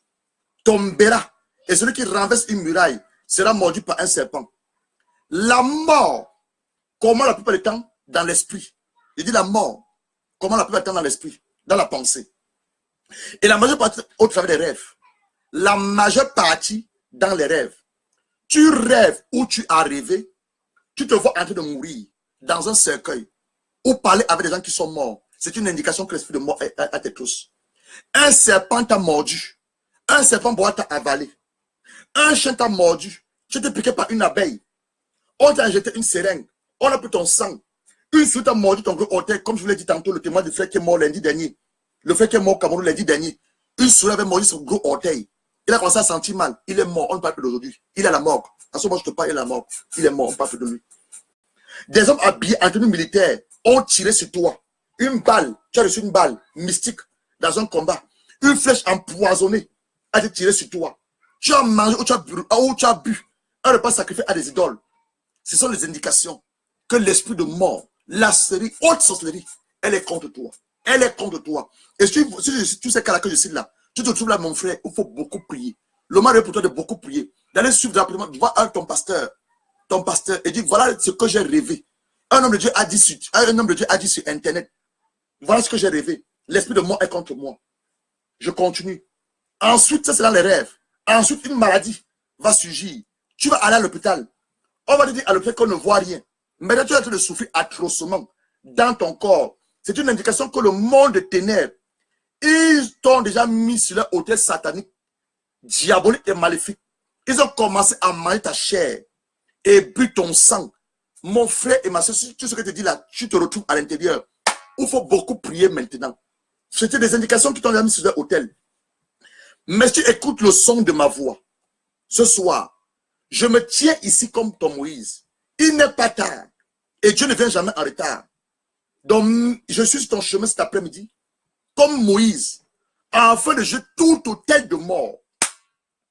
tombera, et celui qui renverse une muraille sera mordu par un serpent. La mort, comment la plupart du temps, dans l'esprit. Il dit la mort, comment la plupart du temps dans l'esprit, dans la pensée. Et la majeure partie au travers des rêves. La majeure partie dans les rêves. Tu rêves ou tu as rêvé. Tu te vois en train de mourir dans un cercueil ou parler avec des gens qui sont morts. C'est une indication que l'esprit de mort est à tes trousses. Un serpent t'a mordu. Un serpent bois t'a avalé. Un chien t'a mordu. Tu t'es piqué par une abeille. On t'a injecté une seringue. On a pris ton sang. Une souris t'a mordu ton gros orteil. Comme je vous l'ai dit tantôt, le témoin du frère qui est mort lundi dernier. Le frère qui est mort au Cameroun lundi dernier. Une souris avait mordu son gros orteil. Il a commencé à sentir mal. Il est mort. On ne parle plus d'aujourd'hui. Il est à la mort. À ce moment, je te parle, il est à la mort. Il est mort. On parle plus de lui. Des hommes habillés en tenue militaire ont tiré sur toi. Une balle. Tu as reçu une balle mystique dans un combat. Une flèche empoisonnée a été tirée sur toi. Tu as mangé ou tu as bu un repas sacrifié à des idoles. Ce sont les indications que l'esprit de mort, la série, haute sorcellerie, elle est contre toi. Elle est contre toi. Et si tu sais qu'à la que je cite là, tu te trouves là, mon frère, il faut beaucoup prier. Le mal est pour toi de beaucoup prier. D'aller suivre rapidement, voir ton pasteur, et dit, voilà ce que j'ai rêvé. Un homme de Dieu a dit sur Internet. Voilà ce que j'ai rêvé. L'esprit de mort est contre moi. Je continue. Ensuite, ça c'est dans les rêves. Ensuite, une maladie va surgir. Tu vas aller à l'hôpital. On va te dire à l'hôpital qu'on ne voit rien. Maintenant, tu es en train de souffrir atrocement dans ton corps. C'est une indication que le monde des ténèbres, ils t'ont déjà mis sur leur hôtel satanique, diabolique et maléfique. Ils ont commencé à manger ta chair et bu ton sang. Mon frère et ma soeur, tout ce que je te dis là, tu te retrouves à l'intérieur. Il faut beaucoup prier maintenant. C'était des indications qui t'ont déjà mis sur leur hôtel. Mais si tu écoutes le son de ma voix, ce soir, je me tiens ici comme ton Moïse. Il n'est pas tard. Et Dieu ne vient jamais en retard. Donc, je suis sur ton chemin cet après-midi, comme Moïse, afin de jeter tout hôtel de mort,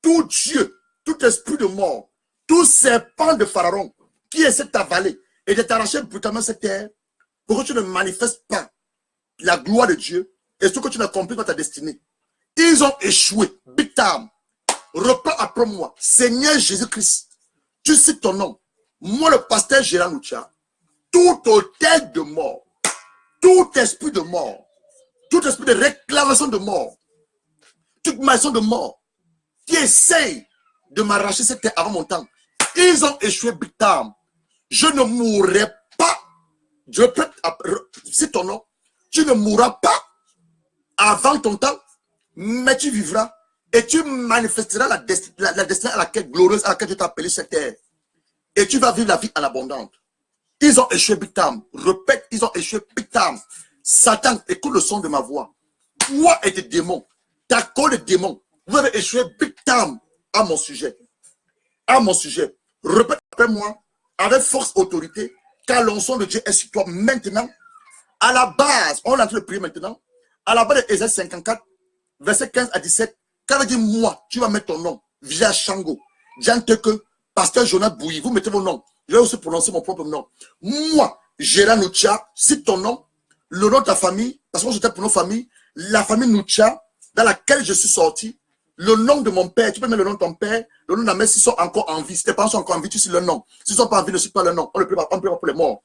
tout Dieu, tout esprit de mort, tout serpent de Pharaon qui essaie de t'avaler et de t'arracher brutalement cette terre pour que tu ne manifestes pas la gloire de Dieu et ce que tu n'accomplis pas ta destinée. Ils ont échoué. Big time. Reprends après moi. Seigneur Jésus-Christ, tu cites ton nom. Moi, le pasteur Gérard Noucha, tout hôtel de mort, tout esprit de mort, tout esprit de réclamation de mort, toute maison de mort qui essaye de m'arracher cette terre avant mon temps, ils ont échoué big time. Je ne mourrai pas. Je peux, c'est ton nom. Tu ne mourras pas avant ton temps, mais tu vivras et tu manifesteras la destinée à laquelle, glorieuse à laquelle je t'ai appelé cette terre. Et tu vas vivre la vie en abondante. Ils ont échoué big time. Répète, ils ont échoué big time. Satan, écoute le son de ma voix. Toi et tes démons, ta corps de démons, vous avez échoué big time à mon sujet. À mon sujet. Répète après moi, avec force, autorité, car l'onction de Dieu est sur toi maintenant. À la base, on est en train de prier maintenant. À la base de Ésaïe 54, verset 15 à 17, quand il dit moi, tu vas mettre ton nom, via Shango, Djanteke, pasteur Jonas Bouilly, vous mettez vos noms. Je vais aussi prononcer mon propre nom. Moi, Gérard Noucha, cite ton nom, le nom de ta famille, parce que moi j'étais pour nos familles, la famille Noucha, dans laquelle je suis sorti, le nom de mon père, tu peux mettre le nom de ton père, le nom de la mère, s'ils sont encore en vie. Si tes parents sont encore en vie, tu cites le nom. S'ils ne sont pas en vie, ne cite pas le nom. On ne peut pas pour les morts.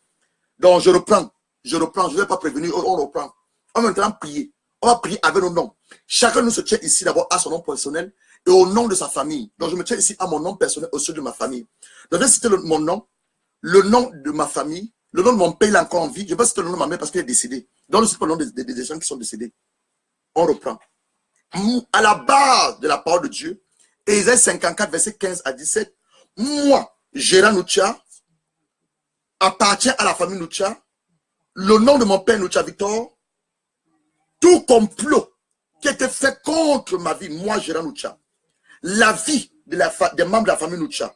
Donc je reprends, je ne vais pas prévenir, on reprend. On va maintenant prier. On va prier avec nos noms. Chacun de nous se tient ici d'abord à son nom personnel et au nom de sa famille. Donc je me tiens ici à mon nom personnel, au sein de ma famille. Donc je vais citer mon nom, le nom de ma famille, le nom de mon père, il est encore en vie. Je vais pas citer le nom de ma mère parce qu'il est décédé. Donc je ne cite pas le nom des gens qui sont décédés. On reprend. À la base de la parole de Dieu, Ésaïe 54, verset 15 à 17, moi, Gérard Noucha, appartient à la famille Noucha, le nom de mon père Noucha Victor, tout complot qui était fait contre ma vie, moi, Gérard Noucha, la vie des membres de la famille Noucha,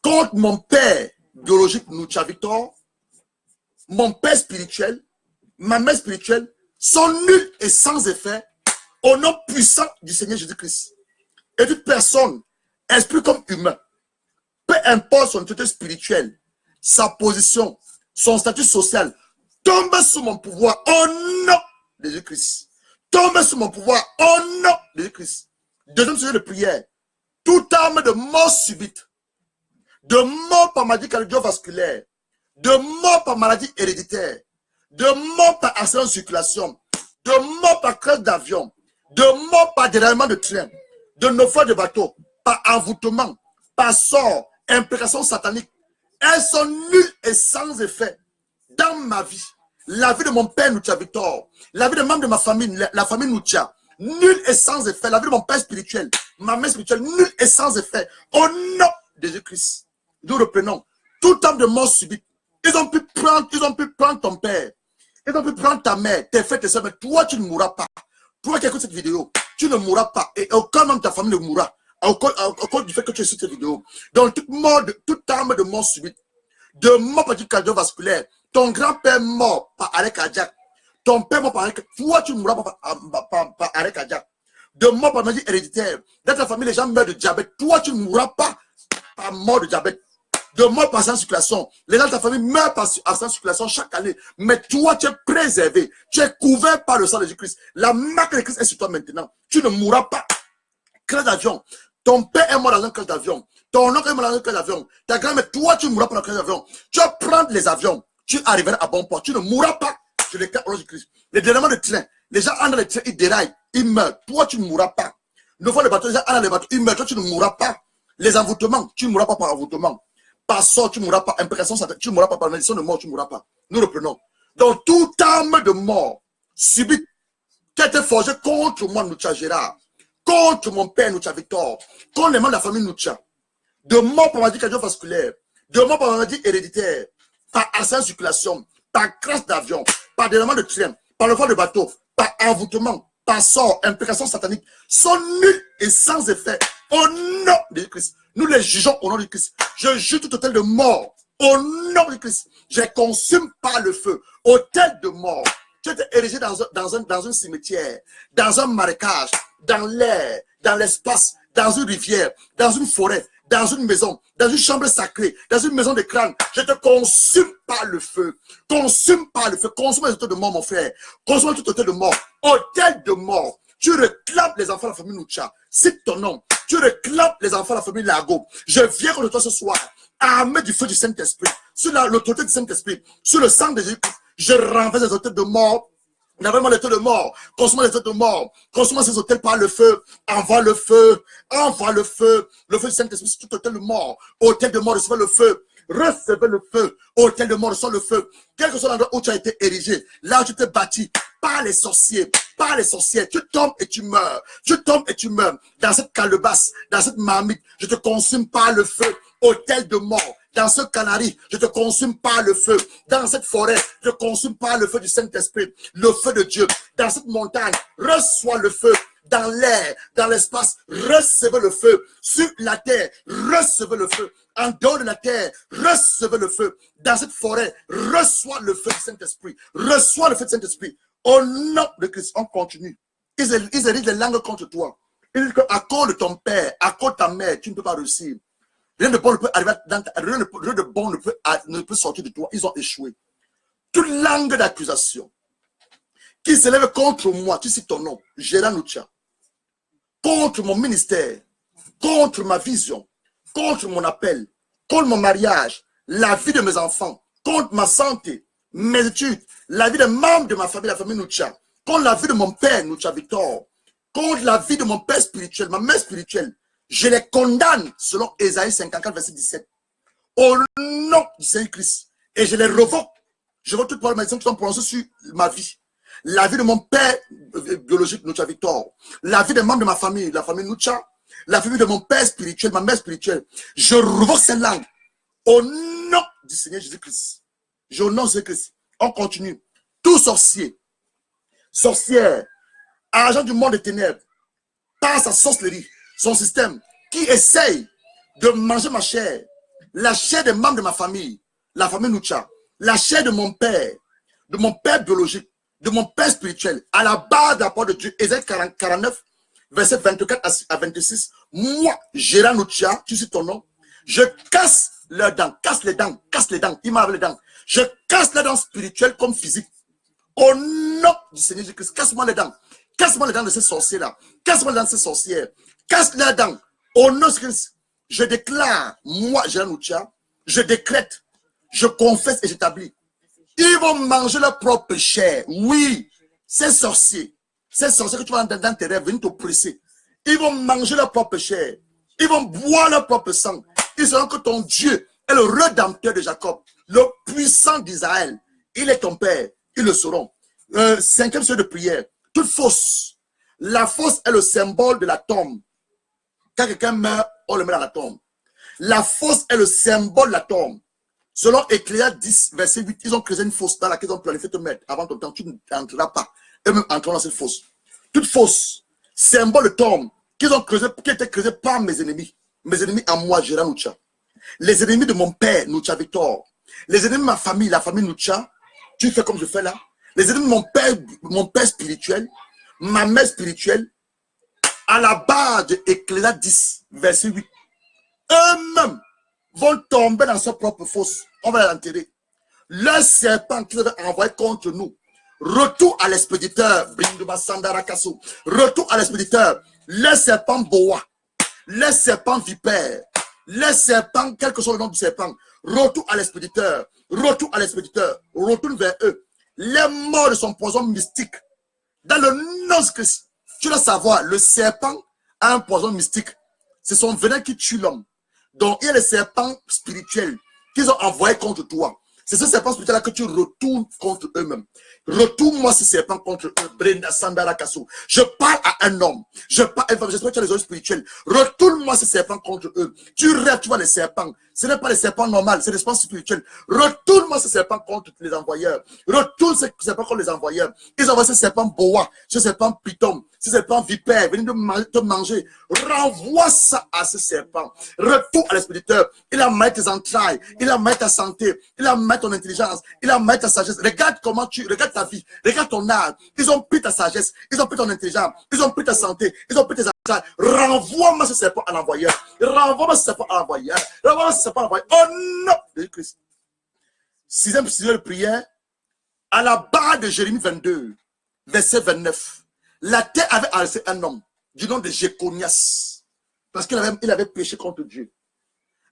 contre mon père biologique Noucha Victor, mon père spirituel, ma mère spirituelle, sont nuls et sans effet au nom puissant du Seigneur Jésus-Christ. Et toute personne, esprit comme humain, peu importe son statut spirituel, sa position, son statut social, tombe sous mon pouvoir au nom de Jésus-Christ. Tombe sous mon pouvoir au nom de Jésus-Christ. Deuxième sujet de prière. Toute arme de mort subite, de mort par maladie cardiovasculaire, de mort par maladie héréditaire, de mort par accident de circulation, de mort par crash d'avion, de mort par déraillement de train, de naufrage de bateau, par envoûtement, par sort, imprécation satanique. Elles sont nulles et sans effet dans ma vie. La vie de mon père Noucha Victor, la vie de membres de ma famille, la famille Noucha, nulle et sans effet. La vie de mon père spirituel, ma mère spirituelle, nulle et sans effet. Au nom de Jésus-Christ, nous reprenons tout homme de mort subite. Ils ont pu prendre ton père, ils ont pu prendre ta mère, tes frères, tes soeurs, mais toi tu ne mourras pas. Toi qui écoutes cette vidéo, tu ne mourras pas et aucun membre de ta famille ne mourra à cause du fait que tu es sur cette vidéo. Donc toute arme de mort subite, de mort par cardiovasculaire, ton grand-père mort par arrêt cardiaque, ton père mort par arrêt cardiaque, toi tu ne mourras pas par arrêt cardiaque, de mort par maladie héréditaire, dans ta famille les gens meurent de diabète, toi tu ne mourras pas par mort de diabète, de mort par accident de circulation, les gens de ta famille meurent par accident de circulation chaque année, mais toi tu es préservé, tu es couvert par le sang de Jésus-Christ, la marque de Christ est sur toi maintenant, tu ne mourras pas. Crash d'avion, ton père est mort dans un crash d'avion, ton oncle est mort dans un crash d'avion, ta grand-mère, toi tu ne mourras pas dans un crash d'avion, tu vas prendre les avions, tu arriveras à bon port, tu ne mourras pas sur les cas de Jésus-Christ. Les déraillements de train, les gens entrent dans les trains, ils déraillent, ils meurent, toi tu ne mourras pas. Le vol de bateau, les gens entrent dans les bateaux, ils meurent, toi tu ne mourras pas. Les envoûtements, tu ne mourras pas par envoûtement. par sort, tu ne mourras pas. Imprécation, tu ne mourras pas. Par malédiction de mort, tu ne mourras pas. Nous reprenons. Donc, toute arme de mort subite qui a été forgée contre moi, Noucha Gérard, contre mon père, Noucha Victor, contre les membres de la famille Noucha, de mort par maladie cardiovasculaire, de mort par maladie héréditaire, par accident de circulation, par crash d'avion, par déroulement de train, par le vol de bateau, par envoûtement, par sort, implication satanique, sont nuls et sans effet au nom de Christ. Nous les jugeons au nom de Christ. Je juge tout hôtel de mort au nom de Christ. Je consume par le feu. Hôtel de mort. Tu étais érigé dans un cimetière, dans un marécage, dans l'air, dans l'espace, dans une rivière, dans une forêt, dans une maison, dans une chambre sacrée, dans une maison de crâne. Je te consume par le feu. Consume par le feu. Consume les hôtels de mort, mon frère. Consume tout hôtel de mort. Hôtel de mort. Tu réclames les enfants de la famille Noucha. Cite ton nom. Tu réclames les enfants de la famille Lago. Je viens contre toi ce soir, armé du feu du Saint-Esprit, sur l'autorité du Saint-Esprit, sur le sang de Jésus. Je renverse les hôtels de mort. N'avez-moi les hôtels de mort. Consomme les hôtels de mort. Consomme ces hôtels par le feu. Envoie le feu. Envoie le feu. Le feu du Saint-Esprit sur tout hôtel de mort. Hôtel de mort, recevez le feu. Recevez le feu. Hôtel de mort, recevez le feu. Quel que soit l'endroit où tu as été érigé, là où tu t'es bâti, par les sorciers, par les sorcières, tu tombes et tu meurs. Tu tombes et tu meurs. Dans cette calebasse, dans cette marmite, je te consume par le feu. Hôtel de mort. Dans ce canari, je te consume par le feu. Dans cette forêt, je te consume par le feu du Saint-Esprit, le feu de Dieu. Dans cette montagne, reçois le feu. Dans l'air, dans l'espace, recevez le feu. Sur la terre, recevez le feu. En dehors de la terre, recevez le feu. Dans cette forêt, reçois le feu du Saint-Esprit. Reçois le feu du Saint-Esprit. Au nom de Christ, on continue. Ils élisent les langues contre toi. Ils disent qu'à cause de ton père, à cause de ta mère, tu ne peux pas réussir. Rien de bon ne peut arriver rien de bon ne peut sortir de toi. Ils ont échoué. Toute langue d'accusation qui s'élève contre moi, tu cites ton nom, Gérard Noucha, contre mon ministère, contre ma vision, contre mon appel, contre mon mariage, la vie de mes enfants, contre ma santé, mes études, la vie des membres de ma famille, la famille Noucha, contre la vie de mon père, Noucha Victor, contre la vie de mon père spirituel, ma mère spirituelle. Je les condamne selon Ésaïe 54, verset 17. Au nom du Saint-Christ. Et je les revoque. Je vois toutes les malédictions qui sont prononcées sur ma vie. La vie de mon père biologique, Noucha Victor. La vie des membres de ma famille, la famille Noucha. La famille de mon père spirituel, ma mère spirituelle. Je revoque ces langues. Au nom du Seigneur Jésus-Christ. Au nom de Jésus-Christ. On continue. Tout sorcier, sorcière, agent du monde des ténèbres, par sa sorcellerie, son système, qui essaye de manger ma chair, la chair des membres de ma famille, la famille Noucha, la chair de mon père biologique, de mon père spirituel, à la base de la parole de Dieu, Ésaïe 49, verset 24 à 26, moi, Gérard Noucha, tu sais ton nom, je casse leurs dents, casse les dents, il m'a les dents, je casse les dents spirituelles comme physiques, au nom du Seigneur Jésus-Christ, casse-moi les dents de ces sorciers-là, casse-moi les dents de ces sorcières, casse les dents. Au nom de Christ, je déclare, moi, Gérard Noucha, je décrète, je confesse et j'établis. Ils vont manger leur propre chair. Oui, ces sorciers que tu vas dans tes rêves, viennent t'oppresser. Ils vont manger leur propre chair. Ils vont boire leur propre sang. Ils sauront que ton Dieu est le rédempteur de Jacob, le puissant d'Israël. Il est ton Père. Ils le sauront. Cinquième sujet de prière. Toute fosse. La fosse est le symbole de la tombe. Quand quelqu'un meurt, on le met dans la tombe. La fosse est le symbole de la tombe. Selon Ecclésiaste 10, verset 8, ils ont créé une fosse dans laquelle ils ont planifié te mettre. Avant ton temps, tu n'entreras pas. Eux-mêmes entreront dans cette fosse. Toute fosse, symbole de tombe, qui a été creusée par mes ennemis. Mes ennemis à moi, Gérard Noucha. Les ennemis de mon père, Noucha Victor. Les ennemis de ma famille, la famille Noucha. Tu fais comme je fais là. Les ennemis de mon père spirituel, ma mère spirituelle, à la base de Ecclésiaste 10, verset 8. Eux-mêmes vont tomber dans sa propre fosse. On va l'enterrer. Le serpent qu'ils avaient envoyé contre nous. Retour à l'expéditeur. Retour à l'expéditeur. Le serpent boa. Le serpent vipère. Le serpent, quel que soit le nom du serpent. Retour à l'expéditeur. Retour à l'expéditeur. Retourne vers eux. Les morts de son poison mystique. Dans le nom de Christ. Tu dois savoir, le serpent a un poison mystique. C'est son venin qui tue l'homme. Donc, il y a les serpents spirituels qu'ils ont envoyés contre toi. C'est ce serpent spirituel-là que tu retournes contre eux-mêmes. Retourne-moi ce serpent contre eux. Brenda Sandara Kassou. Je parle à un homme. Je parle à une femme. J'espère que tu as les oreilles spirituelles. Retourne-moi ce serpent contre eux. Tu rêves, tu vois les serpents. Ce n'est pas les serpents normaux, c'est les serpents spirituels. Retourne-moi ce serpent contre les envoyeurs. Retourne ce serpent contre les envoyeurs. Ils envoient ce serpent boa, ce serpent python, ce serpent vipère, venez te manger. Renvoie ça à ce serpent. Retourne à l'expéditeur. Il a mis tes entrailles. Il a mis ta santé. Il a mis ton intelligence. Il a mis ta sagesse. Regarde comment regarde ta vie. Regarde ton âge. Ils ont pris ta sagesse. Ils ont pris ton intelligence. Ils ont pris ta santé. Ils ont pris tes entrailles. Renvoie-moi ce serpent à l'envoyeur. Renvoie-moi ce serpent à l'envoyeur. Renvoie-moi ce serpent à l'envoyeur. Oh non! Jésus-Christ. Sixième de prière. À la barre de Jérémie 22, verset 29. La terre avait arrêté un homme du nom de Jéconias. Parce qu'il avait péché contre Dieu.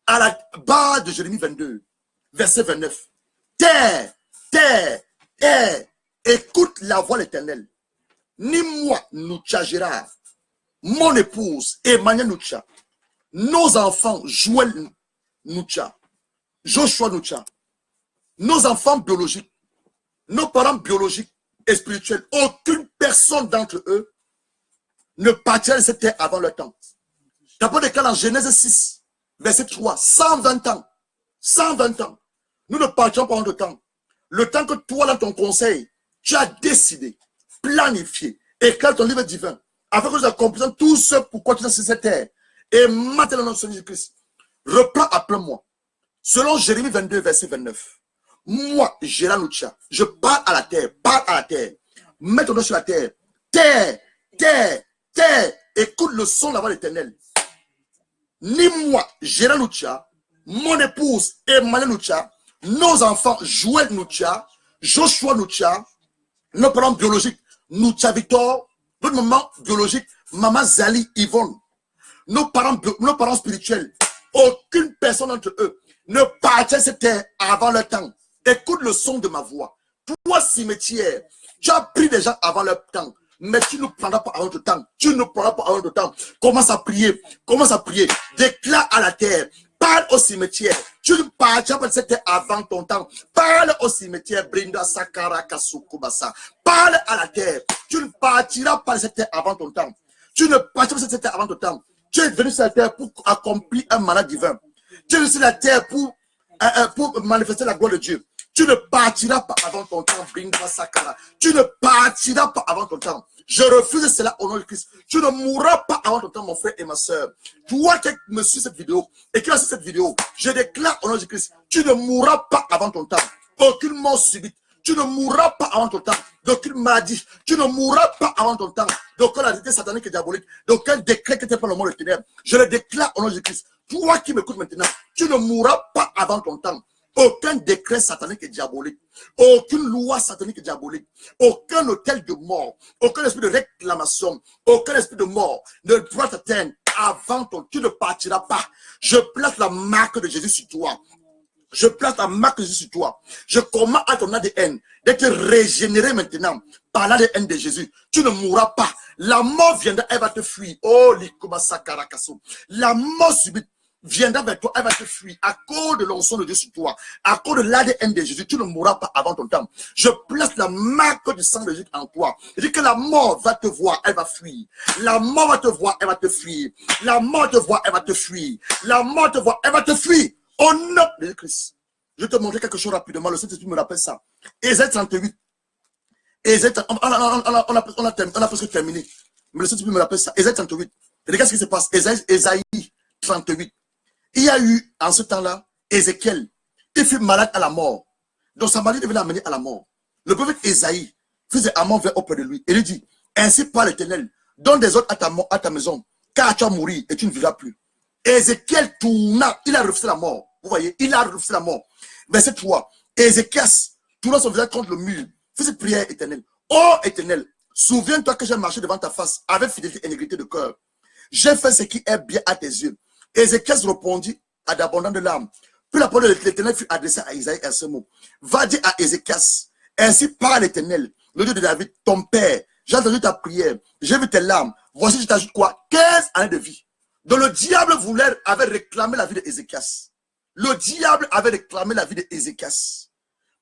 À la barre de Jérémie 22, verset 29. Terre, terre, terre, écoute la voix de l'Éternel. Ni moi, Noucha Gérard, mon épouse, Emmanuel Noucha, nos enfants, Joël Noucha, Joshua Noucha, nos enfants biologiques, nos parents biologiques et spirituels, aucune personne d'entre eux ne partira de cette terre avant le temps. D'abord, en Genèse 6, verset 3, 120 ans. 120 ans. Nous ne partirons pas en de temps. Le temps que toi, dans ton conseil, tu as décidé, planifié, écrit ton livre divin, afin que nous accomplissions tout ce pourquoi tu es sur cette terre. Et maintenant, notre Seigneur Jésus-Christ, reprends après moi. Selon Jérémie 22, verset 29. Moi, Gérard Noucha, je parle à la terre, parle à la terre. Mets ton doigt sur la terre. Terre, terre, terre. Écoute le son de la voix de l'Éternel. Ni moi, Gérard Noucha, mon épouse Emmanuel Noucha, nos enfants Joël Noucha, Joshua Noucha, nos parents biologiques, Noucha Victor, notre maman biologique, maman Zali Yvonne, nos parents spirituels, aucune personne d'entre eux ne partira de cette terre avant leur temps. Écoute le son de ma voix. Toi, cimetière, tu as pris des gens avant leur temps, mais tu ne prendras pas avant ton temps. Tu ne prendras pas avant ton temps. Commence à prier. Commence à prier. Déclare à la terre. Parle au cimetière. Tu ne partiras pas de cette terre avant ton temps. Parle au cimetière. Brinda Sakara Kasukubasa. Parle à la terre. Tu ne partiras pas de cette terre avant ton temps. Tu ne partiras pas de cette terre avant ton temps. Tu es venu sur la terre pour accomplir un mandat divin. Tu es venu sur la terre pour manifester la gloire de Dieu. Tu ne partiras pas avant ton temps. Brinda Sakara. Tu ne partiras pas avant ton temps. Je refuse cela au nom de Christ. Tu ne mourras pas avant ton temps, mon frère et ma soeur. Toi qui me suis cette vidéo et qui as cette vidéo, je déclare au nom de Christ, tu ne mourras pas avant ton temps. Aucune mort subite. Tu ne mourras pas avant ton temps. D'aucune maladie. Tu ne mourras pas avant ton temps. D'aucune activité satanique et diabolique. D'aucun décret qui était pas le monde de ténèbres. Je le déclare au nom de Christ. Toi qui m'écoutes maintenant, tu ne mourras pas avant ton temps. Aucun décret satanique et diabolique, aucune loi satanique et diabolique, aucun hôtel de mort, aucun esprit de réclamation, aucun esprit de mort ne pourra t'atteindre avant ton. Tu ne partiras pas. Je place la marque de Jésus sur toi. Je place la marque de Jésus sur toi. Je commande à ton ADN d'être régénéré maintenant par l'ADN de Jésus. Tu ne mourras pas. La mort viendra, elle va te fuir. Oh, la mort subite viendra vers toi, elle va te fuir à cause de l'onction de Dieu sur toi, à cause de l'ADN de Jésus. Tu ne mourras pas avant ton temps. Je place la marque du sang de Jésus en toi. Je dis que la mort va te voir, elle va fuir. La mort va te voir, elle va te fuir. La mort te voit, elle va te fuir. La mort te voit, elle va te fuir. Au nom de Jésus-Christ. Je vais te montrer quelque chose rapidement. Le Saint-Esprit me rappelle ça. Ésaïe 38. Ésaïe, on a presque terminé. Mais le Saint-Esprit me rappelle ça. Ésaïe 38. Regarde ce qui se passe. Ésaïe 38. Il y a eu, en ce temps-là, Ézéchiel. Il fut malade à la mort. Donc sa maladie devait l'amener à la mort. Le prophète Ésaïe faisait amant vers auprès de lui. Et lui dit, ainsi parle l'Éternel, donne des ordres à ta maison, car tu vas mourir et tu ne vivras plus. Ézéchiel tourna, il a refusé la mort. Vous voyez, il a refusé la mort. Verset 3. Ézéchias tourna son visage contre le mur. Fais cette prière éternelle. Oh Éternel, souviens-toi que j'ai marché devant ta face avec fidélité et intégrité de cœur. J'ai fait ce qui est bien à tes yeux. Ézéchias répondit à d'abondantes larmes. Puis la parole de l'Éternel fut adressée à Isaïe à ce mot. Va dire à Ézéchias, ainsi parle l'Éternel, le Dieu de David, ton père. J'ai entendu ta prière, j'ai vu tes larmes. Voici, je t'ajoute quoi? 15 années de vie. Donc le diable avait réclamé la vie d'Ézéchias. Le diable avait réclamé la vie d'Ézéchias.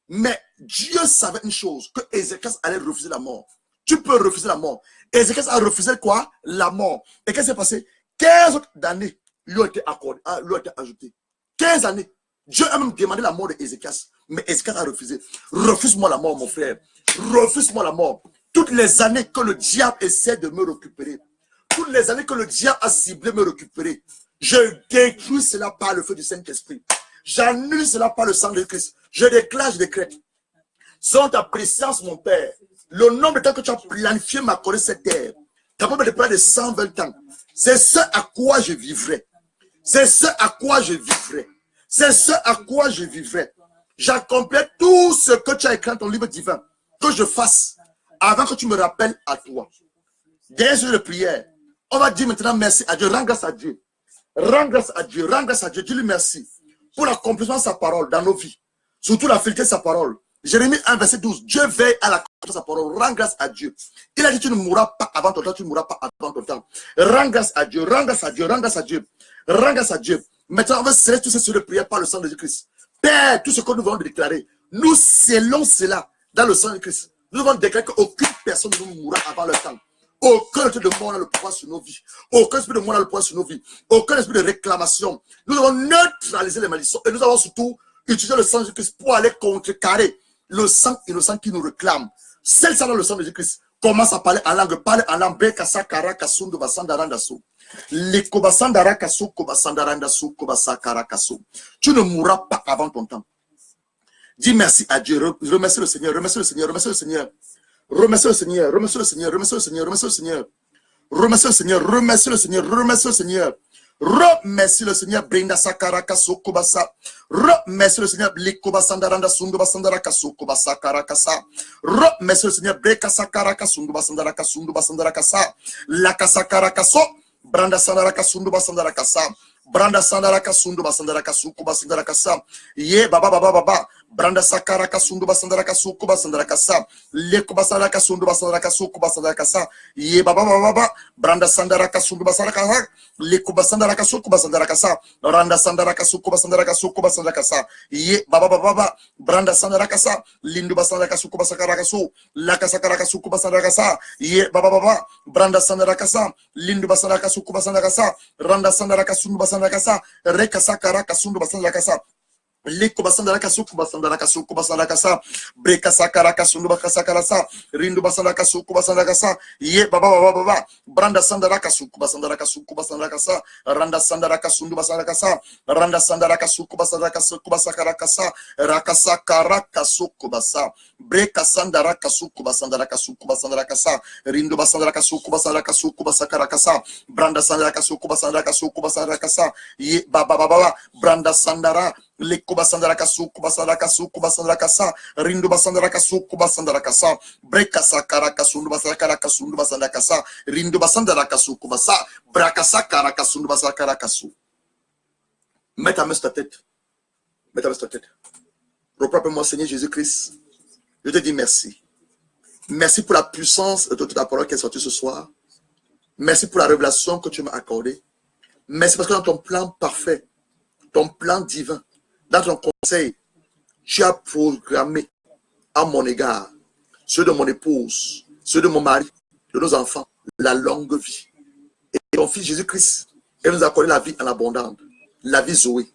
Mais Dieu savait une chose, que Ézéchias allait refuser la mort. Tu peux refuser la mort. Ézéchias a refusé quoi? La mort. Et qu'est-ce qui s'est passé? 15 autres années lui ont été accordées, lui ont été ajoutées. 15 années. Dieu a même demandé la mort d'Ézéchias. Mais Ézéchias a refusé. Refuse-moi la mort, mon frère. Refuse-moi la mort. Toutes les années que le diable essaie de me récupérer, toutes les années que le diable a ciblé me récupérer, je détruis cela par le feu du Saint-Esprit. J'annule cela par le sang de Christ. Je déclare, je décrète. Selon ta présence, mon Père, le nombre de temps que tu as planifié m'accorder cette terre, capable de près de 120 ans, c'est ce à quoi je vivrai. C'est ce à quoi je vivrai. C'est ce à quoi je vivrai. J'accomplis tout ce que tu as écrit dans ton livre divin, que je fasse avant que tu me rappelles à toi. Dernier jour de prière, on va dire maintenant merci à Dieu, rends grâce à Dieu. Rends grâce à Dieu, rends grâce à Dieu. Dis-lui merci pour l'accomplissement de sa parole dans nos vies. Surtout la fidélité de sa parole. Jérémie 1, verset 12. Dieu veille à l'accomplissement de sa parole. Rends grâce à Dieu. Il a dit tu ne mourras pas avant ton temps, tu ne mourras pas avant ton temps. Rends grâce à Dieu, rends grâce à Dieu, rends grâce à Dieu. Rends grâce à Dieu. Maintenant, on va sceller tout ce de prière par le sang de Jésus-Christ. Père, tout ce que nous venons de déclarer, nous scellons cela dans le sang de Christ. Nous devons déclarer qu'aucune personne ne nous mourra avant le temps. Aucun esprit de mort n'a le pouvoir sur nos vies. Aucun esprit de mort n'a le pouvoir sur nos vies. Aucun esprit de réclamation. Nous devons neutraliser les malédictions. Et nous avons surtout utilisé le sang de Jésus-Christ pour aller contrecarrer le sang innocent qui nous réclame. Celle ça dans le sang de Jésus-Christ commence à parler en langue. Parle en langue. Bekasa karaka sundu basandarandasu. Likobasandarakasu kobasandarandasu kobasakarakasu. Tu ne mourras pas avant ton temps. Dis merci à Dieu. Remercie le Seigneur. Remercie le Seigneur. Remercie le Seigneur. Remercie le Seigneur, remercie le Seigneur, remercie le Seigneur, remercie le Seigneur. Remercie le Seigneur, remercie le Seigneur, remercie le Seigneur. Remercie le Seigneur, Brinda Sakaraka Sokobasa. Remercie le Seigneur, Likobasandaranda Sundubasandaraka Sokobasa Karakasa. Remercie le Seigneur, Breka Sakaraka Sundubasandaraka Sundubasandarakasa. Lakasakarakaso. Branda Sandaraka Sundubasandarakasa. Branda Sandaraka Sundubasandaraka Sukubasandarakasa. Ye baba baba baba. Branda Sakaraka Sundubasandaraka Sukubasandarakasa. Lekubasandaraka Sundubasandaraka Sukubasandarakasa. Ye baba baba baba. Branda Sandaraka Sundubasandaraka. Lekubasandaraka Sukubasandarakasa. Randa Sandaraka Sukubasandaraka Sukubasandarakasa. Ye baba baba baba. Branda Sandarakasa. Lindubasandaraka Sukubasandarakasu. Lakasakaraka Sukubasandarakasa. Ye baba baba. Branda Sandarakasa. Lindubasandaraka Sukubasandarakasa. Randa Sandaraka Sundubasandarakasa. Rekasakaraka Sundubasandarakasa. Liko basandara kasuku basandara kasuku basandara kasa breka sakara kasundu bakasa karasa rindu basandara kasuku basandara kasa ye baba baba baba branda sandara kasuku basandara kasa randa sandara kasundu basandara kasa randa sandara kasuku basandara kasuku basakara kasa rakasa kara kasuku basa breka sandara kasuku basandara kasa rindu basandara kasuku basakara kasa branda sandara kasuku basandara kasa ye baba baba branda sandara Lekubasandara Kubasandrakasa, Rindu Basandrakasa, Kubasandrakasa, Brekasa Karakasundu Basakasundu Basandrakasa, Rindu Basandrakasa, Kubasa, Brakasa Karakasundu Basakarakasu. Mets ta main sur ta tête. Mets ta main sur ta tête. Reprends-moi, Seigneur Jésus-Christ. Je te dis merci. Merci pour la puissance de ta parole qui est sortie ce soir. Merci pour la révélation que tu m'as accordée. Merci parce que dans ton plan parfait, ton plan divin, dans ton conseil, tu as programmé à mon égard, ceux de mon épouse, ceux de mon mari, de nos enfants, la longue vie. Et ton fils Jésus-Christ, il nous a accordé la vie en abondance, la vie Zoé.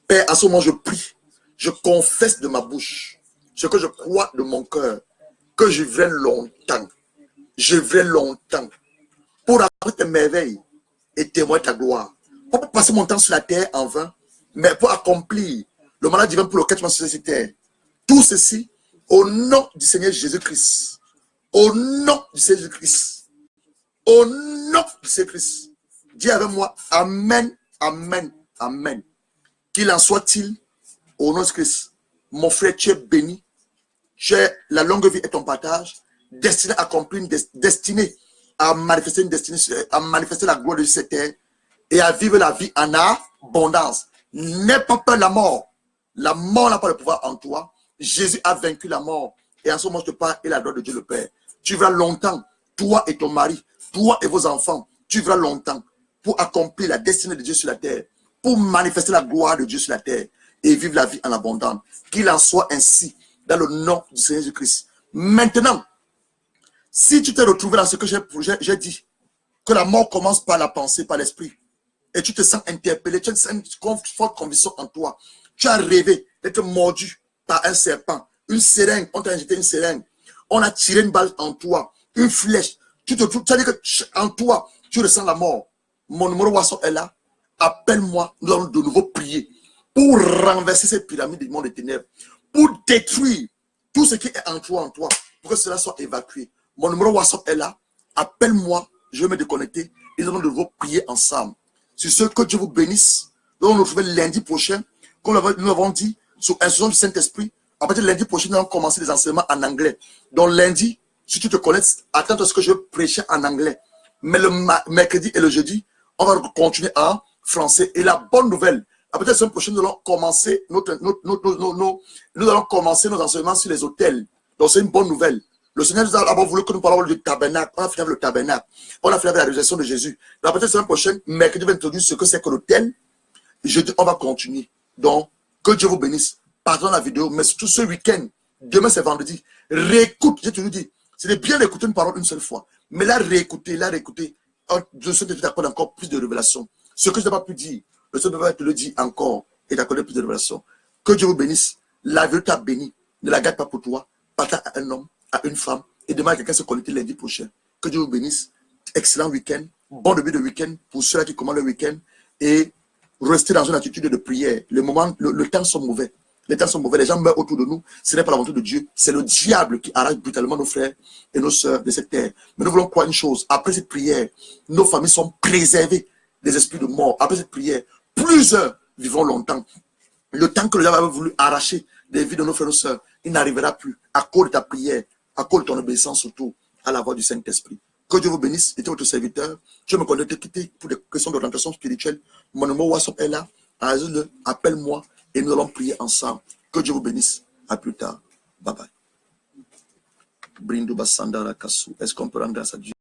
Père, à ce moment, je prie, je confesse de ma bouche ce que je crois de mon cœur, que je vivrai longtemps. Je vivrai longtemps pour apprendre tes merveilles et témoigner ta gloire. Pour pas passer mon temps sur la terre en vain, mais pour accomplir le mandat divin pour lequel tu m'as suscité. Tout ceci au nom du Seigneur Jésus-Christ. Au nom du Seigneur Jésus-Christ. Au nom du Seigneur Christ. Dis avec moi, Amen, Amen, Amen. Qu'il en soit-il, au nom de Christ. Mon frère, tu es béni. Tu es la longue vie et ton partage, destiné à accomplir, destiné à manifester une destinée, à manifester la gloire de cette terre et à vivre la vie en abondance. N'aie pas peur de la mort. La mort n'a pas le pouvoir en toi. Jésus a vaincu la mort. Et en ce moment, je te parle et la gloire de Dieu le Père. Tu vivras longtemps, toi et ton mari, toi et vos enfants. Tu vivras longtemps. pour accomplir la destinée de Dieu sur la terre, pour manifester la gloire de Dieu sur la terre et vivre la vie en abondance. Qu'il en soit ainsi dans le nom du Seigneur Jésus-Christ. Maintenant, si tu t'es retrouvé dans ce que j'ai dit, que la mort commence par la pensée, par l'esprit, et tu te sens interpellé, tu as une forte conviction en toi, tu as rêvé d'être mordu par un serpent, une seringue, on t'a injecté une seringue, on a tiré une balle en toi, une flèche, tu as dit que en toi, tu ressens la mort. Mon numéro WhatsApp est là, appelle-moi, nous allons de nouveau prier pour renverser cette pyramide du monde des ténèbres, pour détruire tout ce qui est en toi, pour que cela soit évacué. Mon numéro WhatsApp est là, appelle-moi, je vais me déconnecter et nous allons de nouveau prier ensemble. Sur ce, que Dieu vous bénisse. Nous allons nous retrouver lundi prochain, comme nous l'avons dit, sous instruction du Saint-Esprit. À partir de lundi prochain, nous allons commencer les enseignements en anglais. Donc lundi, si tu te connais, attends à ce que je prêche en anglais. Mais le mercredi et le jeudi, on va continuer en français. Et la bonne nouvelle, à partir de la semaine prochaine, nous allons commencer nous allons commencer nos enseignements sur les autels. Donc c'est une bonne nouvelle. Le Seigneur nous a d'abord voulu que nous parlions du tabernacle. On a fini avec le tabernacle. On a fini avec la résurrection de Jésus. À partir de la semaine prochaine, mercredi, va introduire ce que c'est que l'autel. Jeudi, on va continuer. Donc, que Dieu vous bénisse. Pardon la vidéo, mais surtout ce week-end, demain c'est vendredi. Réécoute, j'ai toujours dit, c'est bien d'écouter une parole une seule fois. Mais là, réécouter. Je sais que tu t'accordes encore plus de révélations. Ce que je n'ai pas pu dire, le Seigneur va te le dire encore et t'accorder plus de révélations. Que Dieu vous bénisse. La vie t'a béni. Ne la garde pas pour toi. Partage à un homme, à une femme. Et demain, quelqu'un se connecter lundi prochain. Que Dieu vous bénisse. Excellent week-end. Bon début de week-end pour ceux qui commandent le week-end. Et restez dans une attitude de prière. Le temps sont mauvais. Les temps sont mauvais. Les gens meurent autour de nous. Ce n'est pas la volonté de Dieu. C'est le diable qui arrache brutalement nos frères et nos sœurs de cette terre. Mais nous voulons croire une chose. Après cette prière, nos familles sont préservées des esprits de mort. Après cette prière, plusieurs vivront longtemps. Le temps que le diable avait voulu arracher des vies de nos frères et nos sœurs, il n'arrivera plus. À cause de ta prière, à cause de ton obéissance surtout à la voix du Saint-Esprit. Que Dieu vous bénisse. Était votre serviteur. Je me connais te quitter pour des questions d'orientation spirituelle. Mon numéro WhatsApp est là. Appelle-moi et nous allons prier ensemble. Que Dieu vous bénisse. À plus tard. Bye bye. Est-ce qu'on peut rendre grâce à Dieu?